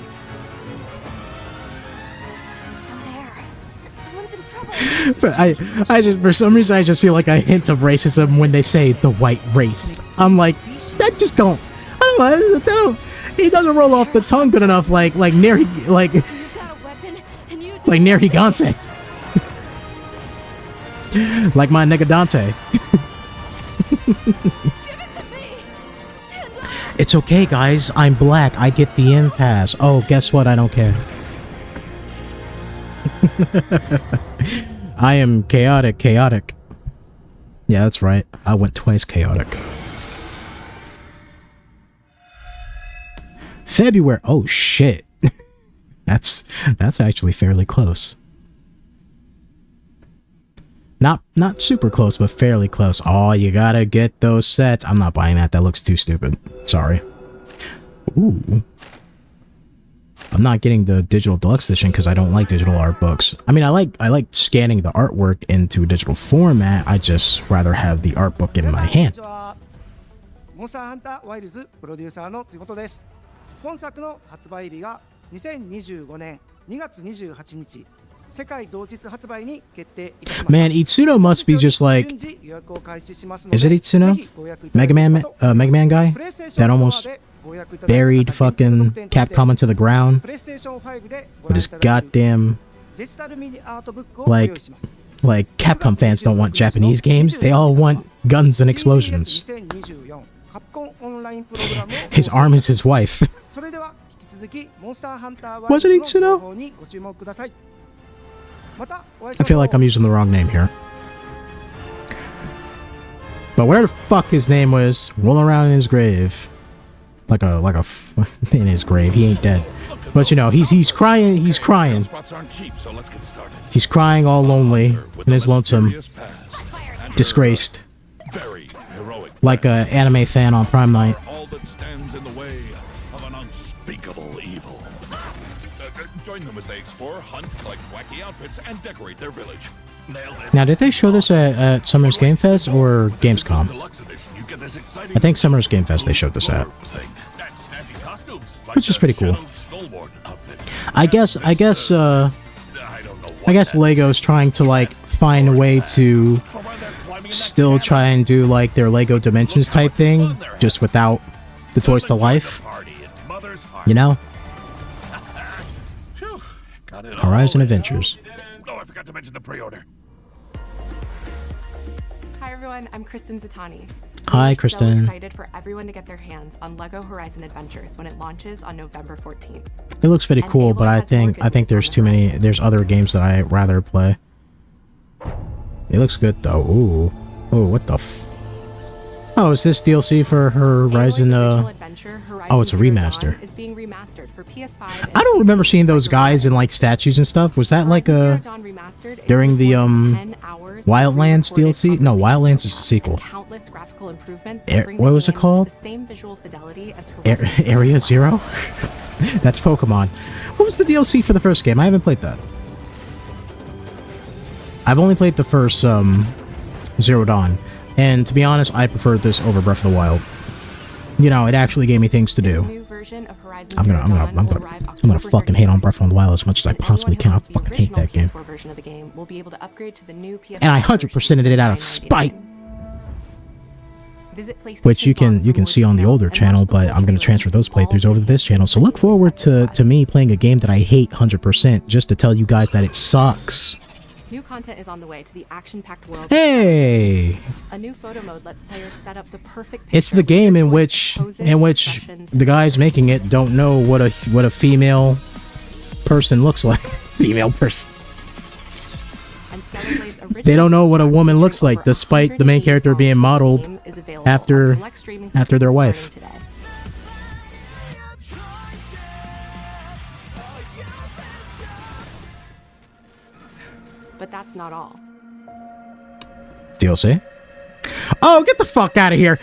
Someone's in trouble.
But I just, for some reason, I just feel like a hint of racism when they say the White Wraith. I'm like, that just don't. I don't know. That don't. He doesn't roll off the tongue good enough, like Neri, like Nerigante. Like my nigga Dante. It's okay, guys. I'm black. I get the impasse. Oh, guess what? I don't care. I am chaotic. Yeah, that's right. I went twice chaotic. February. Oh shit. That's actually fairly close. Not super close, but fairly close. Oh, you gotta get those sets. I'm not buying that. That looks too stupid. Sorry. Ooh. I'm not getting the digital deluxe edition because I don't like digital art books. I mean, I like scanning the artwork into a digital format. I just rather have the art book in my hand.
モンスターハンターワイルズプロデューサーの津本です。本作の発売日が2025年2月28日。
Man, Itsuno must be just like... Is it Itsuno? Mega Man guy? That almost buried fucking Capcom into the ground with his goddamn, like, Like, Capcom fans don't want Japanese games, they all want guns and explosions.
2024カプコンオンラインプログラムを
His arm is his wife.
それでは引き続きモンスターハンター
Wasn't it
の情報にご注目ください。またお会いし
I
ましょ
feel
う。
like I'm using the wrong name here. But whatever the fuck his name was, rolling around in his grave. Like a in his grave, he ain't dead. But you know, he's crying, he's crying. He's crying all lonely in his lonesome, disgraced. Like a anime fan on Prime Night.
All that stands in the way of an unspeakable evil. Join them as they explore, hunt, collect wacky outfits, and decorate their village. Nailed it.
Now, did they show this at Summer's Game Fest or Gamescom? I think Summer's Game Fest they showed this at. Which is pretty cool. I guess Lego's trying to like find a way to still try and do like their Lego Dimensions type thing, just without the Toys to Life. You know? Horizon Adventures.
Oh, I forgot to mention the pre-order.
Hi everyone, I'm Kristen Zatani.
Hi,
We're
Kristen.
So excited for everyone to get their hands on LEGO Horizon Adventures when it launches on November 14th.
It looks pretty cool, but I think there's other games that I'd rather play. It looks good though. Ooh. Oh, what the f... Oh, is this DLC for Horizon, Oh, it's a remaster.
Is being remastered for PS5
I don't remember seeing those guys in like statues and stuff. Was that like during the Wildlands DLC? No, Wildlands is the sequel.
Countless graphical improvements
What was it called?
the same visual fidelity as
Area Zero? That's Pokemon. What was the DLC for the first game? I haven't played that. I've only played the first Zero Dawn, and to be honest, I prefer this over Breath of the Wild. You know, it actually gave me things to do. I'm gonna fucking hate on Breath of the Wild as much as I possibly can. I fucking hate that game. And I 100%ed it out of spite. Which you can see on the older channel, but I'm gonna transfer those playthroughs over to this channel. So look forward to me playing a game that I hate 100% just to tell you guys that it sucks.
New content is on the way to the action-packed world.
Hey!
A new photo mode lets players set up the perfect
It's the game in which the guys making it don't know what a female person looks like. Female person. They don't know what a woman looks like, despite the main character being modeled after their wife.
But that's not all.
DLC? Oh, get the fuck out of here!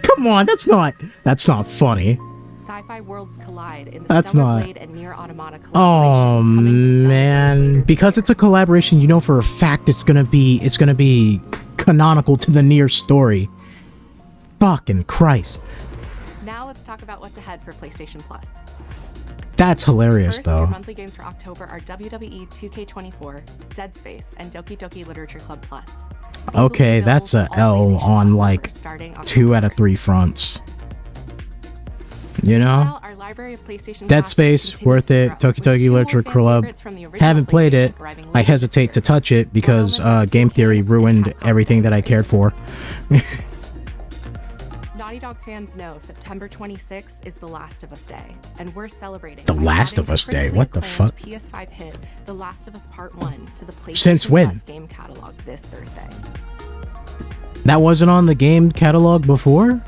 Come on, that's not funny.
Sci-fi worlds collide in the
That's
Stellar
not.
Blade and Nier Automata collaboration.
Oh man, because it's a collaboration, you know for a fact it's gonna be canonical to the Nier story. Fucking Christ.
Now let's talk about what's ahead for PlayStation Plus.
That's hilarious
First, your
though.
monthly games for October are WWE 2K24, Dead Space, and Doki Doki Literature Club Plus.
Okay, that's a L on like 2 out of 3 fronts. You know?
Our library of PlayStation
Dead
classes
Space,
continues
worth
to
it.
grow,
Toki
with
Toki
2 more
Literature
fan
Club.
favorites from the original
Haven't played it.
PlayStation arriving
I
later
hesitate to touch it because Game Theory ruined everything that I cared for.
Naughty Dog fans know September 26th is The Last of Us Day, and we're celebrating
The
by
Last
adding
of Us
the
Day?
critically
What the
acclaimed
fuck?
PS5 hit The Last of Us Part 1 to the PlayStation
Since when?
Plus game catalog this Thursday.
That wasn't on the game catalog before?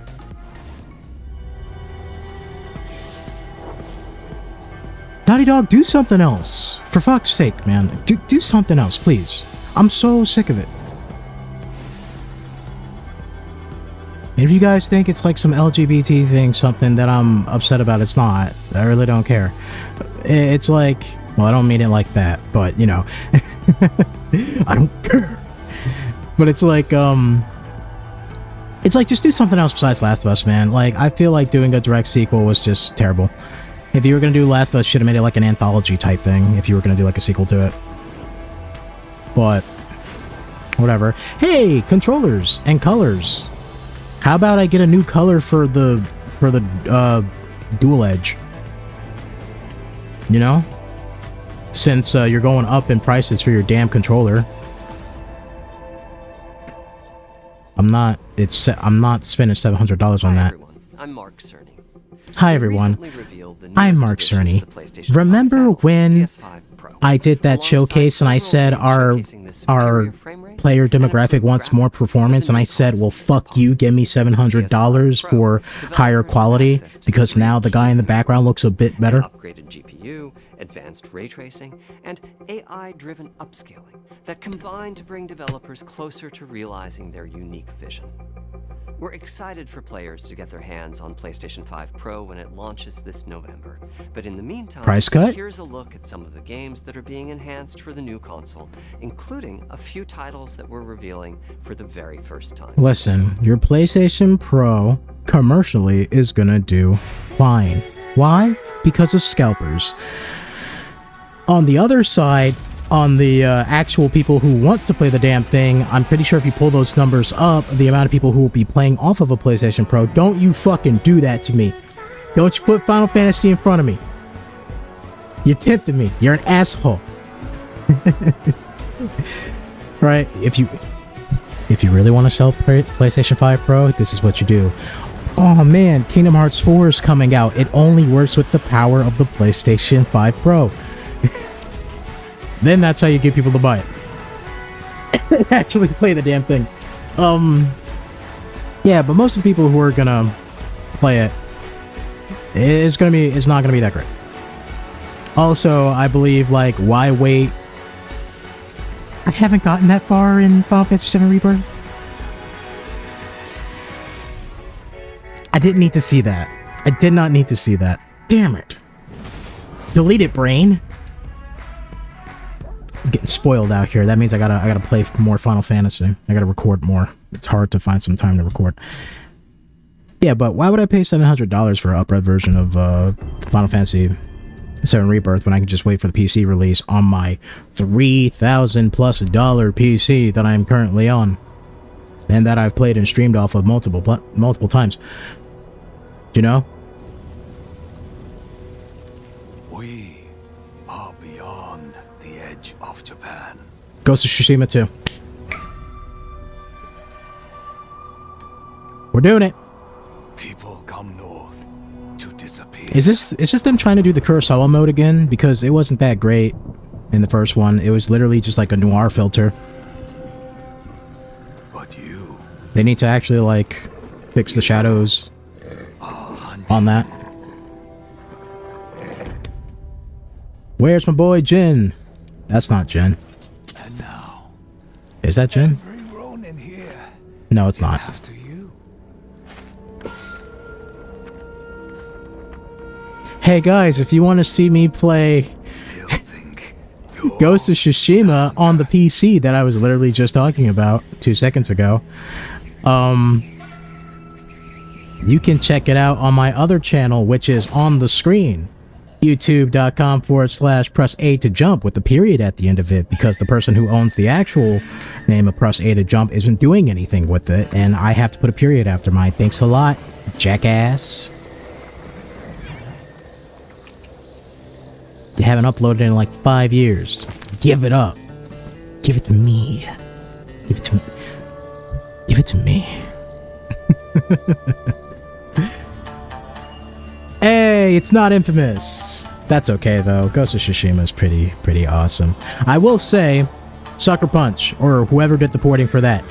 Naughty Dog, do something else. For fuck's sake, man. Do something else, please. I'm so sick of it. And if you guys think it's like some LGBT thing, something that I'm upset about, it's not. I really don't care. It's like, well, I don't mean it like that, but you know. I don't care. But it's like just do something else besides Last of Us, man. Like, I feel like doing a direct sequel was just terrible. If you were gonna do Last of Us, should have made it like an anthology type thing. If you were gonna do like a sequel to it, but whatever. Hey, controllers and colors. How about I get a new color for the Dual Edge? You know, since you're going up in prices for your damn controller. I'm not spending $700 on that.
I'm Mark Cerny.
Hi everyone, I'm Mark Cerny. Remember when I did that showcase and I said our player demographic wants more performance, and I said, well, fuck you, give me $700 for higher quality, because now the guy in the background looks a bit better?
Upgraded GPU, advanced ray tracing, and AI-driven upscaling that combine to bring developers closer to realizing their unique vision. We're excited for players to get their hands on PlayStation 5 Pro when it launches this November. But in the meantime,
price cut?
Here's a look at some of the games that are being enhanced for the new console, including a few titles that we're revealing for the very first time.
Listen, your PlayStation Pro commercially is gonna do fine. Why? Because of scalpers. On the other side, on the actual people who want to play the damn thing, I'm pretty sure if you pull those numbers up, the amount of people who will be playing off of a PlayStation Pro, don't you fucking do that to me. Don't you put Final Fantasy in front of me. You're tempting me. You're an asshole. Right? If you really want to sell PlayStation 5 Pro, this is what you do. Oh man, Kingdom Hearts 4 is coming out. It only works with the power of the PlayStation 5 Pro. Then that's how you get people to buy it. Actually play the damn thing. Yeah, but most of the people who are gonna play it, it's not gonna be that great. Also, I believe, like, why wait? I haven't gotten that far in Final Fantasy VII Rebirth. I didn't need to see that. I did not need to see that. Damn it. Delete it, brain. I'm getting spoiled out here. That means I gotta play more Final Fantasy. I gotta record more. It's hard to find some time to record. Yeah, but why would I pay $700 for an upgrade version of Final Fantasy VII Rebirth when I can just wait for the PC release on my $3,000+ PC that I'm currently on, and that I've played and streamed off of multiple times? You know?
We are beyond the edge of Japan.
Ghost of Tsushima 2. We're doing it.
People come north to disappear.
Is this them trying to do the Kurosawa mode again? Because it wasn't that great in the first one. It was literally just like a noir filter.
But you...
They need to actually, like, fix the shadows on that. Where's my boy Jin? That's not Jin.
And now,
is that Jin?
every Ronin here
No, it's not.
after you.
Hey guys, if you want to see me play Ghost of Tsushima on the PC that I was literally just talking about 2 seconds ago, you can check it out on my other channel, which is on the screen. youtube.com/press A to jump with the period at the end of it, because the person who owns the actual name of Press A to Jump isn't doing anything with it, and I have to put a period after mine. Thanks a lot, jackass. You haven't uploaded in like 5 years. Give it up. Give it to me. Give it to me. Give it to me. Hey, it's not Infamous. That's okay though. Ghost of Tsushima is pretty awesome. I will say, Sucker Punch, or whoever did the porting for that,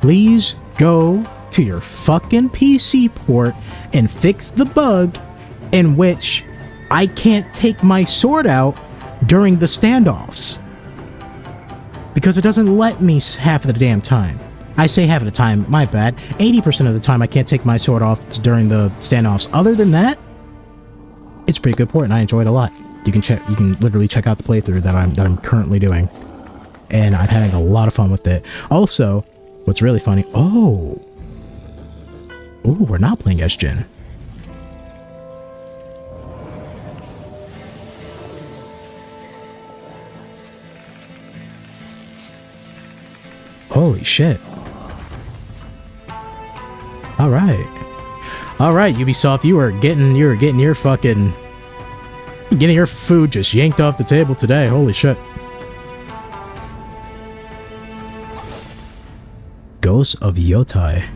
please go to your fucking PC port and fix the bug in which I can't take my sword out during the standoffs, because it doesn't let me half of the damn time. I say half of the time, my bad. 80% of the time I can't take my sword off during the standoffs. Other than that, it's a pretty good port and I enjoy it a lot. You can literally check out the playthrough that I'm currently doing, and I'm having a lot of fun with it. Also, what's really funny, we're not playing as Jin. Holy shit. Alright, Ubisoft, you were getting your fucking Getting your food just yanked off the table today. Holy shit. Ghosts of Yotai.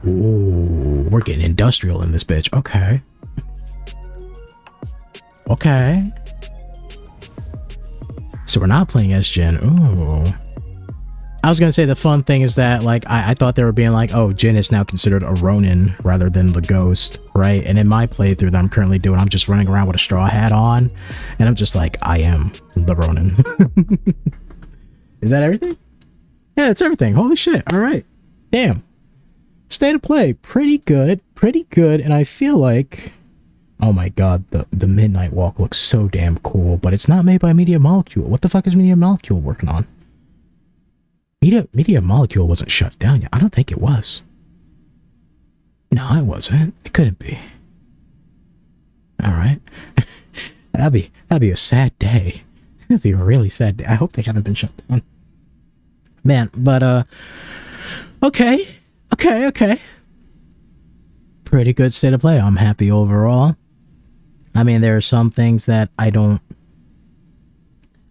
Ooh, we're getting industrial in this bitch. Okay. Okay. So we're not playing as Jin. Ooh. I was gonna say the fun thing is that, like, I thought they were being like, oh, Jin is now considered a Ronin rather than the Ghost, right? And in my playthrough that I'm currently doing, I'm just running around with a straw hat on, and I'm just like, I am the Ronin. Is that everything? Yeah, that's everything. Holy shit. All right. Damn. State of play. Pretty good. Pretty good. And I feel like, oh my god, the Midnight Walk looks so damn cool, but it's not made by Media Molecule. What the fuck is Media Molecule working on? Media Molecule wasn't shut down yet. I don't think it was. No, it wasn't. It couldn't be. All right. that'd be a sad day. That'd be a really sad day. I hope they haven't been shut down. Man, but okay. Pretty good state of play. I'm happy overall. I mean, there are some things that I don't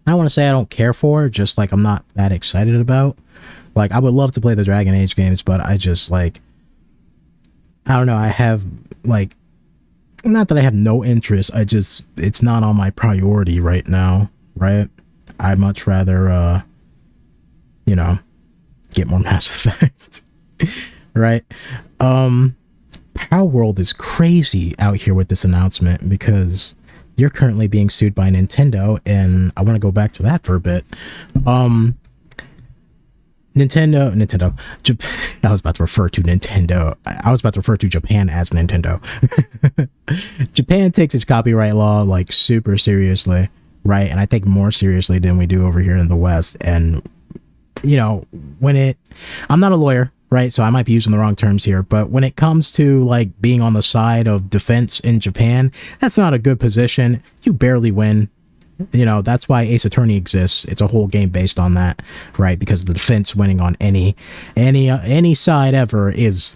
want to say I don't care for, just like I'm not that excited about. Like, I would love to play the Dragon Age games, but I just, like, I don't know, I have, like, not that I have no interest, it's not on my priority right now, right? I'd much rather, you know, get more Mass Effect, right? Power World is crazy out here with this announcement because you're currently being sued by Nintendo, and I want to go back to that for a bit. Nintendo, Japan, I was about to refer to Nintendo. I was about to refer to Japan as Nintendo. Japan takes its copyright law, like, super seriously, right? And I think more seriously than we do over here in the West. And, you know, I'm not a lawyer, right? So I might be using the wrong terms here, but when it comes to, like, being on the side of defense in Japan, that's not a good position. You barely win. You know, that's why Ace Attorney exists. It's a whole game based on that, right? Because the defense winning on any side ever is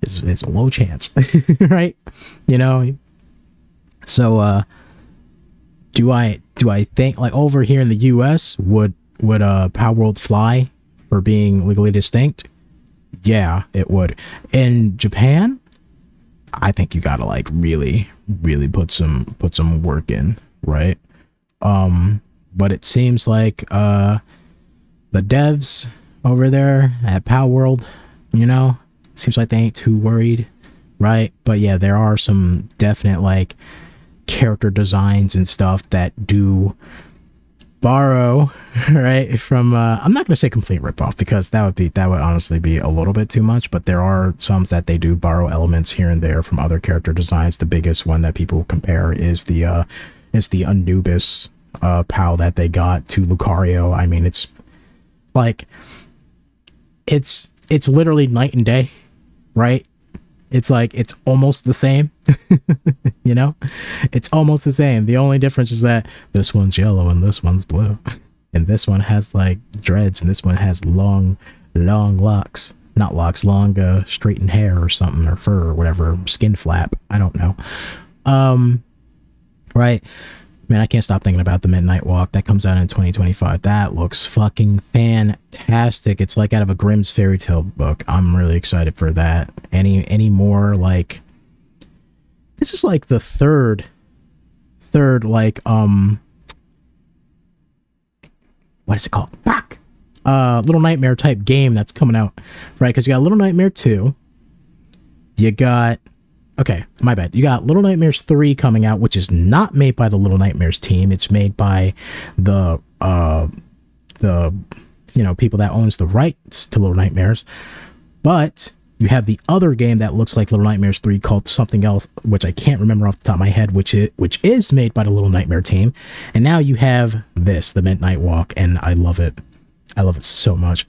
a low chance, right? You know. So do I think, like, over here in the US would Power World fly for being legally distinct? Yeah, it would. In Japan, I think you gotta, like, really put some work in, right? But it seems like the devs over there at Power World, you know, seems like they ain't too worried, right? But yeah, there are some definite, like, character designs and stuff that do borrow, right, from I'm not gonna say complete ripoff, because that would honestly be a little bit too much, but there are some that they do borrow elements here and there from other character designs. The biggest one that people compare is the Anubis POW that they got to Lucario. I mean, it's like it's literally night and day, right? It's like it's almost the same. You know, it's almost the same. The only difference is that this one's yellow and this one's blue, and this one has, like, dreads, and this one has long locks, not locks, long straightened hair or something, or fur or whatever, skin flap, I don't know. Right. Man, I can't stop thinking about the Midnight Walk. That comes out in 2025. That looks fucking fantastic. It's like out of a Grimm's fairy tale book. I'm really excited for that. Any more, like, this is like the third like, what is it called? Fuck! Little Nightmare type game that's coming out, right? Because you got Little Nightmare 2. You got, okay, my bad. You got Little Nightmares 3 coming out, which is not made by the Little Nightmares team. It's made by the you know, people that owns the rights to Little Nightmares. But you have the other game that looks like Little Nightmares 3 called something else, which I can't remember off the top of my head, which is made by the Little Nightmare team. And now you have this, the Midnight Walk, and I love it. I love it so much.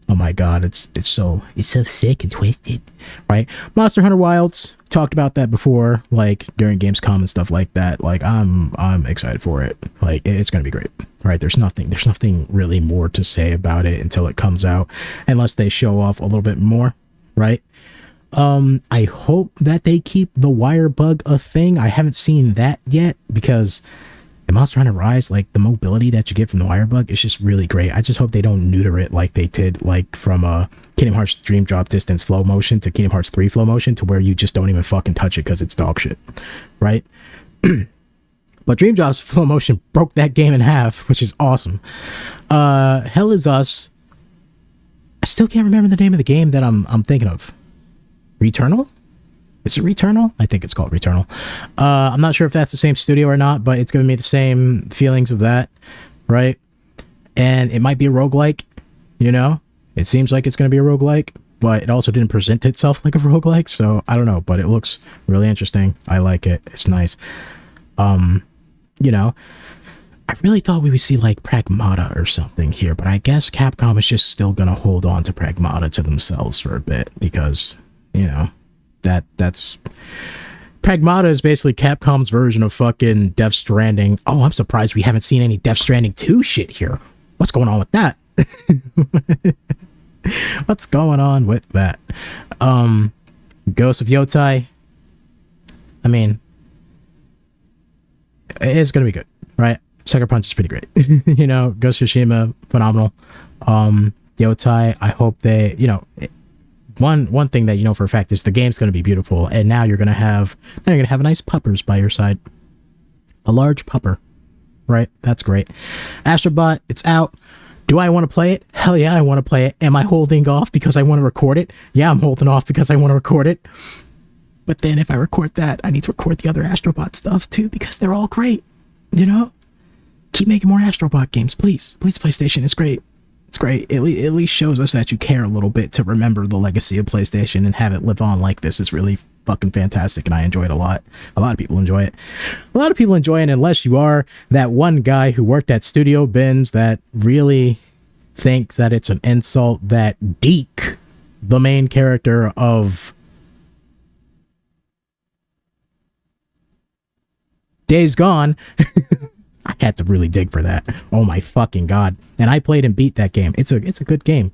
Oh my god, it's so sick and twisted, right? Monster Hunter Wilds, talked about that before, like during Gamescom and stuff like that. Like, I'm excited for it. Like, it's gonna be great, right? There's nothing really more to say about it until it comes out, unless they show off a little bit more, right? I hope that they keep the wire bug a thing. I haven't seen that yet because in Monster Hunter Rise, like the mobility that you get from the wire bug is just really great. I just hope they don't neuter it like they did, like from Kingdom Hearts Dream Drop Distance flow motion to Kingdom Hearts 3 flow motion, to where you just don't even fucking touch it because it's dog shit, right? But Dream Drop's flow motion broke that game in half, which is awesome. Hell Is Us. I still can't remember the name of the game that I'm thinking of. Returnal? Is it Returnal? I think it's called Returnal. I'm not sure if that's the same studio or not, but it's giving me the same feelings of that, right? And it might be a roguelike, you know? It seems like it's going to be a roguelike, but it also didn't present itself like a roguelike, so I don't know, but it looks really interesting. I like it. It's nice. You know, I really thought we would see like Pragmata or something here, but I guess Capcom is just still going to hold on to Pragmata to themselves for a bit because, you know, that's Pragmata is basically Capcom's version of fucking Death Stranding. Oh, I'm surprised we haven't seen any Death Stranding 2 shit here. What's going on with that? What's going on with that? Ghost of Yotai. I mean, it's gonna be good, right? Sucker Punch is pretty great. You know, Ghost of Tsushima, phenomenal. Yotai, I hope they, you know, one thing that you know for a fact is the game's gonna be beautiful, and now you're gonna have a nice puppers by your side. A large pupper. Right? That's great. Astrobot, it's out. Do I want to play it? Hell yeah, I want to play it. Am I holding off because I want to record it? Yeah, I'm holding off because I want to record it. But then if I record that, I need to record the other Astrobot stuff too because they're all great. You know? Keep making more Astrobot games, please. Please, PlayStation. It's great. It's great. It at least shows us that you care a little bit to remember the legacy of PlayStation and have it live on like this is really fucking fantastic, and I enjoy it a lot. A lot of people enjoy it. A lot of people enjoy it unless you are that one guy who worked at Studio Bins that really thinks that it's an insult that Deke, the main character of Days Gone, I had to really dig for that. Oh my fucking god. And I played and beat that game. It's a good game.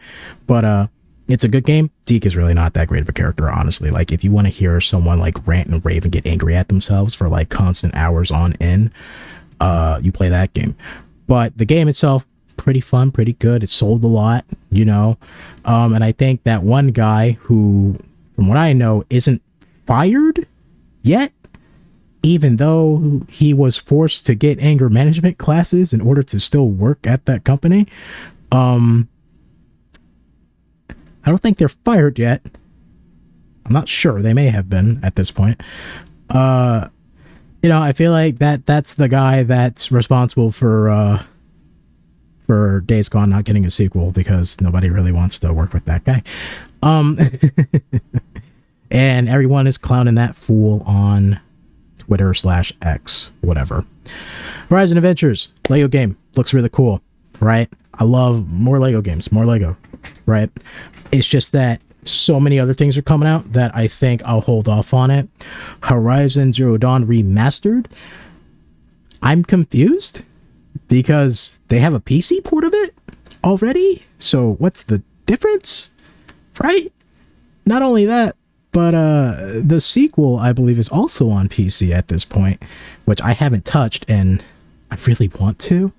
But it's a good game. Deke is really not that great of a character, honestly. Like, if you want to hear someone like rant and rave and get angry at themselves for like constant hours on end, you play that game. But the game itself, pretty fun, pretty good. It sold a lot, you know. And I think that one guy who, from what I know, isn't fired yet, even though he was forced to get anger management classes in order to still work at that company. I don't think they're fired yet. I'm not sure. They may have been at this point. You know, I feel like that's the guy that's responsible for Days Gone not getting a sequel because nobody really wants to work with that guy. And everyone is clowning that fool on Twitter/X, whatever. Horizon Adventures, Lego game. Looks really cool, right? I love more Lego games, more Lego, right? It's just that so many other things are coming out that I think I'll hold off on it. Horizon Zero Dawn Remastered. I'm confused because they have a PC port of it already. So what's the difference, right? Not only that, but the sequel, I believe, is also on PC at this point, which I haven't touched, and I really want to,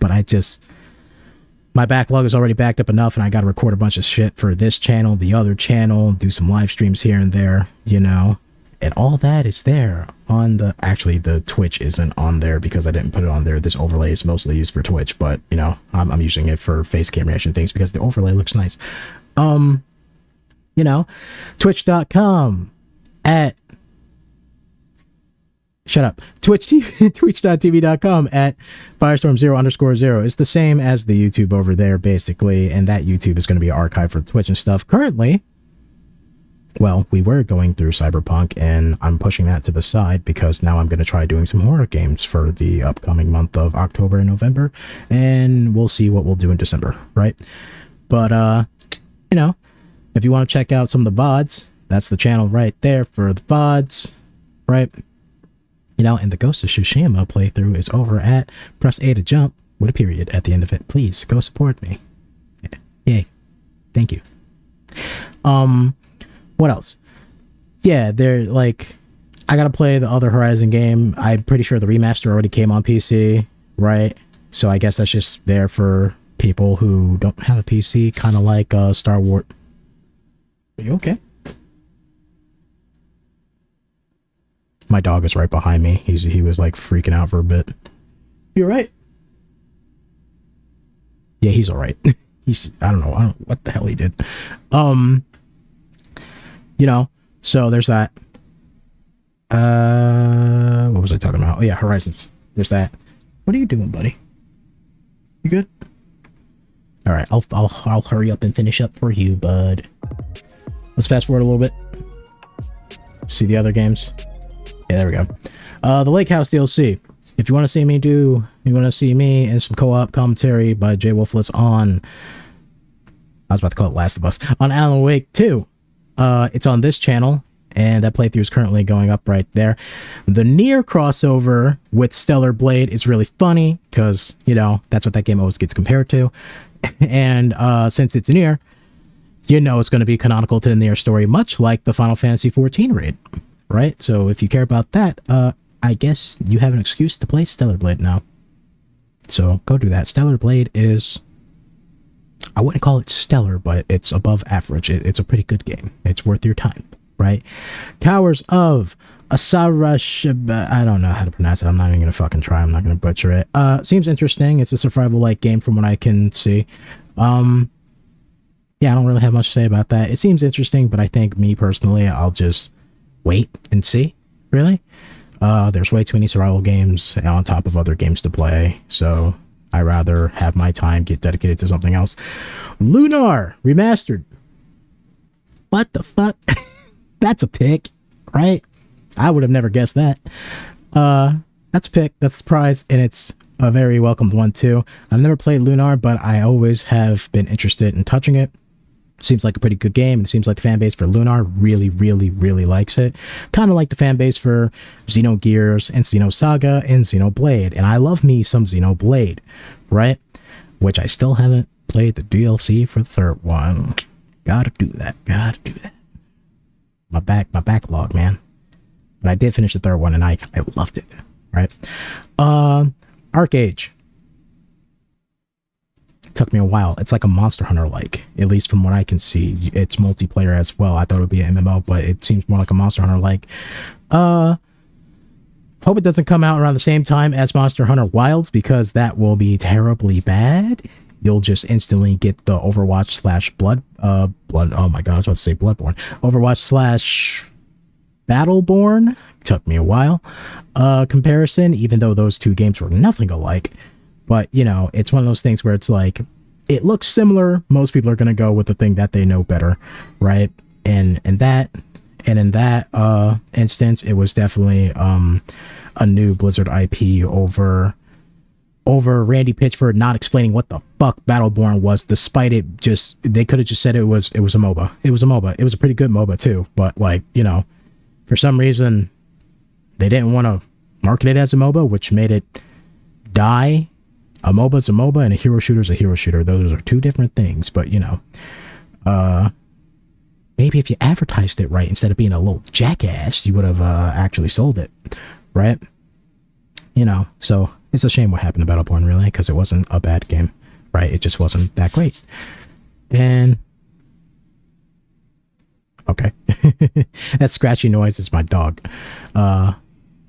but my backlog is already backed up enough, and I got to record a bunch of shit for this channel, the other channel, do some live streams here and there, you know, and all that is there on actually, the Twitch isn't on there because I didn't put it on there. This overlay is mostly used for Twitch, but, you know, I'm using it for face cam reaction things because the overlay looks nice. You know, twitch.com at shut up. Twitch.tv.com at Firestorm0_0. It's the same as the YouTube over there, basically, and that YouTube is going to be archived for Twitch and stuff. Currently, well, we were going through Cyberpunk, and I'm pushing that to the side because now I'm going to try doing some horror games for the upcoming month of October and November, and we'll see what we'll do in December, right? But, you know, if you want to check out some of the VODs, that's the channel right there for the VODs, right? You know, and the Ghost of Tsushima playthrough is over at press A to jump with a period at the end of it. Please go support me. Yay. Thank you. What else? yeah, they're like, I gotta play the other Horizon game. I'm pretty sure the remaster already came on PC, right? So I guess that's just there for people who don't have a PC, kind of like Star Wars. Are you okay? My dog is right behind me. He was like freaking out for a bit. You right? Yeah, he's all right. I don't know what the hell he did. You know, so there's that. What was I talking about? Oh yeah, Horizons. There's that. What are you doing, buddy? You good? All right, I'll hurry up and finish up for you, bud. Let's fast forward a little bit. See the other games. Yeah, there we go. The Lake House DLC. If you want to see me and some co-op commentary by Jay Wolfless on, I was about to call it Last of Us, on Alan Wake 2. It's on this channel, and that playthrough is currently going up right there. The Nier crossover with Stellar Blade is really funny, because, you know, that's what that game always gets compared to. And since it's Nier, you know it's going to be canonical to the Nier story, much like the Final Fantasy XIV raid, right? So if you care about that, I guess you have an excuse to play Stellar Blade now. So go do that. Stellar Blade is, I wouldn't call it stellar, but it's above average. It's a pretty good game. It's worth your time, right? Towers of Asarash, I don't know how to pronounce it. I'm not even going to fucking try. I'm not going to butcher it. Seems interesting. It's a survival-like game from what I can see. Yeah, I don't really have much to say about that. It seems interesting, but I think me personally, I'll just wait and see, really. There's way too many survival games on top of other games to play, so I rather have my time get dedicated to something else. Lunar Remastered. What the fuck? That's a pick, right? I would have never guessed that. That's a pick, that's a surprise, and it's a very welcomed one too. I've never played Lunar, but I always have been interested in touching it. Seems like a pretty good game. It seems like the fan base for Lunar really, really, really likes it. Kind of like the fan base for Xenogears and Xenosaga and Xenoblade. And I love me some Xenoblade, right? Which I still haven't played the DLC for the third one. Gotta do that. Gotta do that. My backlog, man. But I did finish the third one and I loved it, right? Arcade. Took me a while. It's like a Monster Hunter like, at least from what I can see. It's multiplayer as well. I thought it would be an MMO, but it seems more like a Monster Hunter like. Hope it doesn't come out around the same time as Monster Hunter Wilds, because that will be terribly bad. You'll just instantly get the Overwatch slash Blood, oh my god, I was about to say Bloodborne. Overwatch slash Battleborn. Took me a while. Comparison, even though those two games were nothing alike. But, you know, it's one of those things where it's like, it looks similar. Most people are going to go with the thing that they know better, right? And in that instance, it was definitely a new Blizzard IP over Randy Pitchford not explaining what the fuck Battleborn was, despite it just, they could have just said it was a MOBA. It was a MOBA. It was a pretty good MOBA too, but like, you know, for some reason, they didn't want to market it as a MOBA, which made it die. A MOBA is a MOBA and a hero shooter is a hero shooter. Those are two different things, but you know, maybe if you advertised it right instead of being a little jackass, you would have actually sold it, right? You know, so it's a shame what happened to Battleborn, really, because it wasn't a bad game, right? It just wasn't that great. And okay, that scratchy noise is my dog.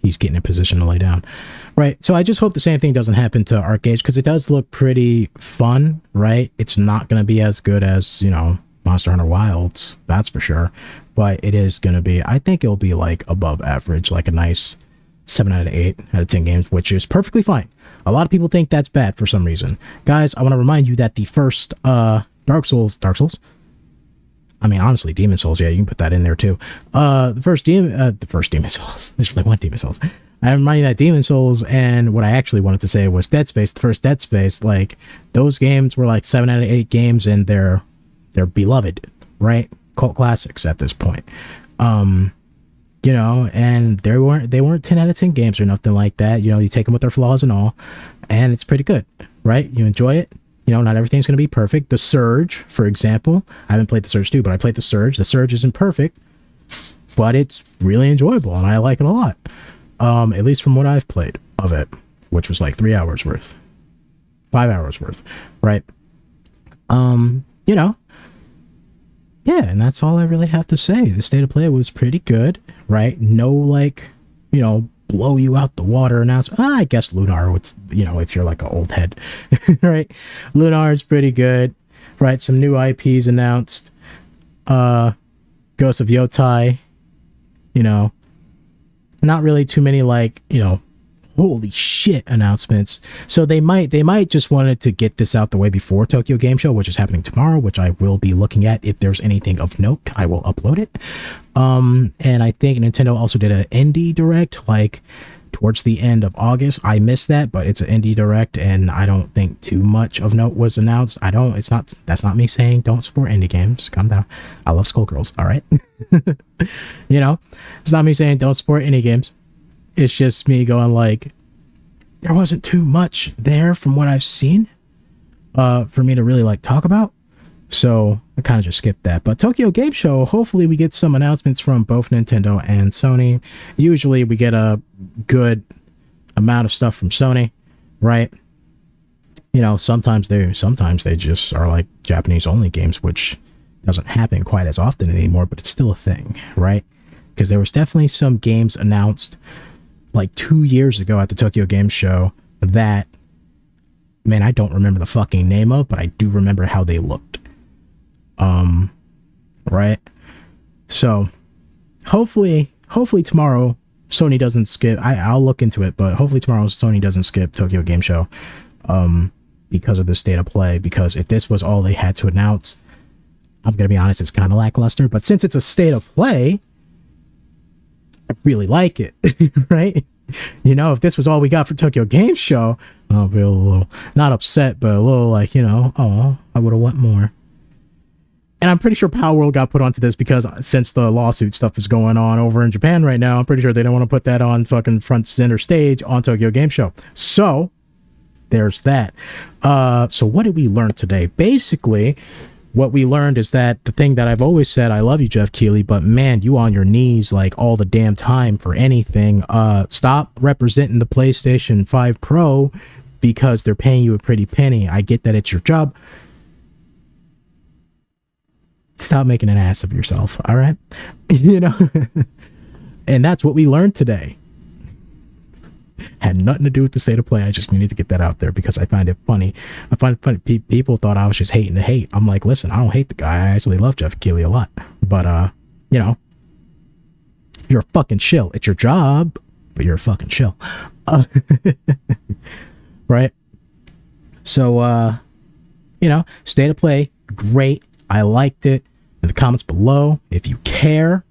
He's getting in position to lay down. Right, so I just hope the same thing doesn't happen to Arcade, because it does look pretty fun, right? It's not going to be as good as, you know, Monster Hunter Wilds, that's for sure. But it is going to be, I think it'll be like above average, like a nice 7 out of 8 out of 10 games, which is perfectly fine. A lot of people think that's bad for some reason. Guys, I want to remind you that the first Dark Souls? I mean, honestly, Demon Souls, yeah, you can put that in there too. The first Demon Souls. There's only one Demon Souls. I remind you that Demon Souls, and what I actually wanted to say was Dead Space, the first Dead Space, like, those games were like 7 out of 8 games, and they're beloved, right? Cult classics at this point. You know, and they weren't 10 out of 10 games or nothing like that. You know, you take them with their flaws and all, and it's pretty good, right? You enjoy it. You know, not everything's going to be perfect. The Surge, for example. I haven't played The Surge 2, but I played The Surge. The Surge isn't perfect, but it's really enjoyable and I like it a lot. At least from what I've played of it, which was like 3 hours worth, 5 hours worth, right? You know, yeah, and that's all I really have to say. The state of play was pretty good, right? No, like, you know, blow you out the water announcement. I guess Lunar would, you know, if you're like an old head, right? Lunar is pretty good, right? Some new IPs announced. Ghost of Yotai, you know, not really too many, like, you know, holy shit announcements. So they might just wanted to get this out the way before Tokyo Game Show, which is happening tomorrow, which I will be looking at. If there's anything of note, I will upload it. And I think Nintendo also did an indie direct, like towards the end of August. I missed that, but it's an indie direct, and I don't think too much of note was announced. That's not me saying don't support indie games. Calm down. I love Skullgirls, all right? You know, it's not me saying don't support indie games. It's just me going like, there wasn't too much there from what I've seen for me to really like talk about. So I kind of just skipped that. But Tokyo Game Show, hopefully we get some announcements from both Nintendo and Sony. Usually we get a good amount of stuff from Sony, right? You know, sometimes they just are like Japanese only games, which doesn't happen quite as often anymore, but it's still a thing, right? Because there was definitely some games announced like 2 years ago at the Tokyo Game Show that, man, I don't remember the fucking name of, but I do remember how they looked. Right? So hopefully tomorrow Sony doesn't skip. I'll look into it, but hopefully tomorrow Sony doesn't skip Tokyo Game Show because of the state of play. Because if this was all they had to announce, I'm gonna be honest, it's kind of lackluster. But since it's a state of play, I really like it, right? You know, if this was all we got for Tokyo Game Show, I'll be a little, not upset, but a little like, you know, oh, I would have want more. And I'm pretty sure Power World got put onto this because since the lawsuit stuff is going on over in Japan right now, I'm pretty sure they don't want to put that on fucking front center stage on Tokyo Game Show. So, there's that. So what did we learn today? Basically, what we learned is that the thing that I've always said, I love you, Jeff Keighley, but man, you on your knees like all the damn time for anything. Stop representing the PlayStation 5 Pro because they're paying you a pretty penny. I get that it's your job. Stop making an ass of yourself, all right? You know? And that's what we learned today. Had nothing to do with the state of play. I just needed to get that out there because I find it funny. I find it funny. People thought I was just hating to hate. I'm like, listen, I don't hate the guy. I actually love Jeff Keighley a lot. But, you know, you're a fucking shill. It's your job, but you're a fucking shill. Right? So, you know, state of play, great. I liked it. In the comments below, if you care,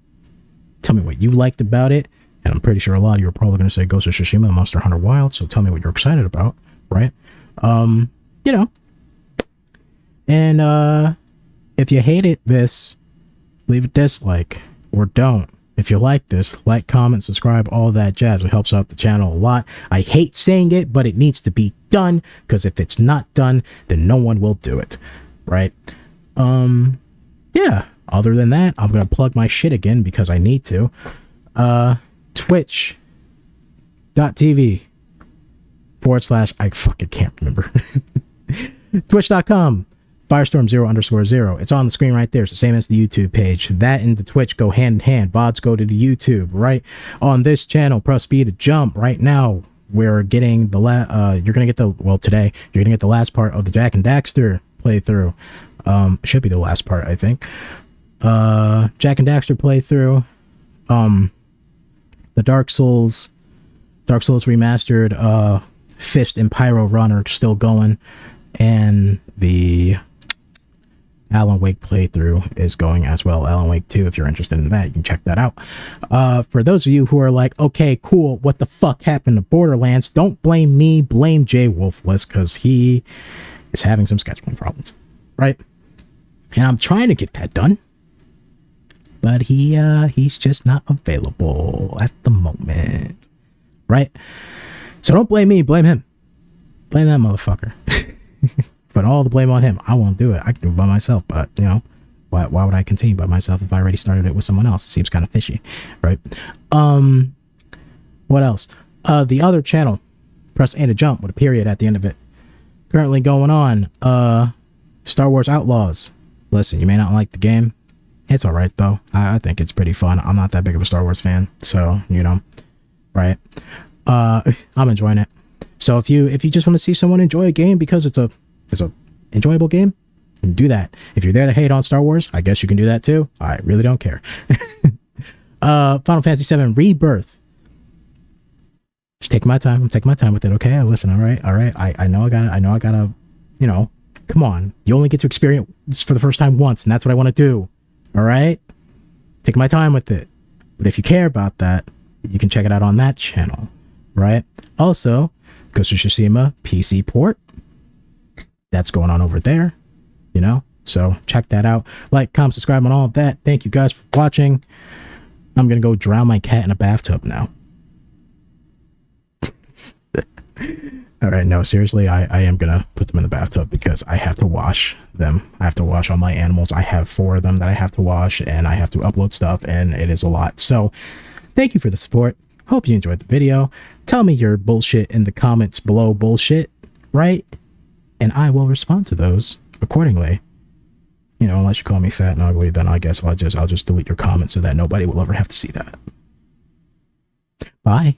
tell me what you liked about it. And I'm pretty sure a lot of you are probably going to say Ghost of Tsushima and Monster Hunter Wild, so tell me what you're excited about, right? You know. And if you hated this, leave a dislike or don't. If you like this, like, comment, subscribe, all that jazz. It helps out the channel a lot. I hate saying it, but it needs to be done, because if it's not done, then no one will do it, right? Yeah, other than that, I'm gonna plug my shit again because I need to. Twitch.tv / I fucking can't remember. Twitch.com Firestorm0_0. It's on the screen right there. It's the same as the YouTube page. That and the Twitch go hand in hand. VODs go to the YouTube, right? On this channel, press B to jump. Right now, we're getting the you're gonna get the, well, today you're gonna get the last part of the Jack and Daxter playthrough. Should be the last part, I think. Jack and Daxter playthrough. The Dark Souls remastered Fist and Pyro run are still going, and the Alan Wake playthrough is going as well. Alan Wake 2, if you're interested in that, you can check that out. For those of you who are like, okay, cool, what the fuck happened to Borderlands? Don't blame me, blame Jay Wolfless, because he is having some scheduling problems, right? And I'm trying to get that done, but he's just not available at the moment, right? So don't blame me, blame him. Blame that motherfucker. Put all the blame on him. I won't do it. I can do it by myself, but, you know, Why would I continue by myself if I already started it with someone else? It seems kind of fishy, right? What else? The other channel, press A to jump with a period at the end of it. Currently going on, Star Wars Outlaws. Listen, you may not like the game. It's alright though. I think it's pretty fun. I'm not that big of a Star Wars fan, so, you know, right? I'm enjoying it. So if you just want to see someone enjoy a game because it's a enjoyable game, do that. If you're there to hate on Star Wars, I guess you can do that too. I really don't care. Final Fantasy VII Rebirth. Just taking my time. I'm taking my time with it. Okay, listen. All right. I know I gotta. You know, come on. You only get to experience for the first time once, and that's what I want to do. All right. Taking my time with it. But if you care about that, you can check it out on that channel. Right. Also, Ghost of Tsushima PC port. That's going on over there. You know, so check that out. Like, comment, subscribe on all of that. Thank you guys for watching. I'm gonna go drown my cat in a bathtub now. All right, no, seriously, I am gonna put them in the bathtub because I have to wash them. I have to wash all my animals. I have 4 of them that I have to wash, and I have to upload stuff, and it is a lot. So thank you for the support. Hope you enjoyed the video. Tell me your bullshit in the comments below, bullshit, right? And I will respond to those accordingly. You know, unless you call me fat and ugly, then I guess I'll just delete your comments so that nobody will ever have to see that. Bye.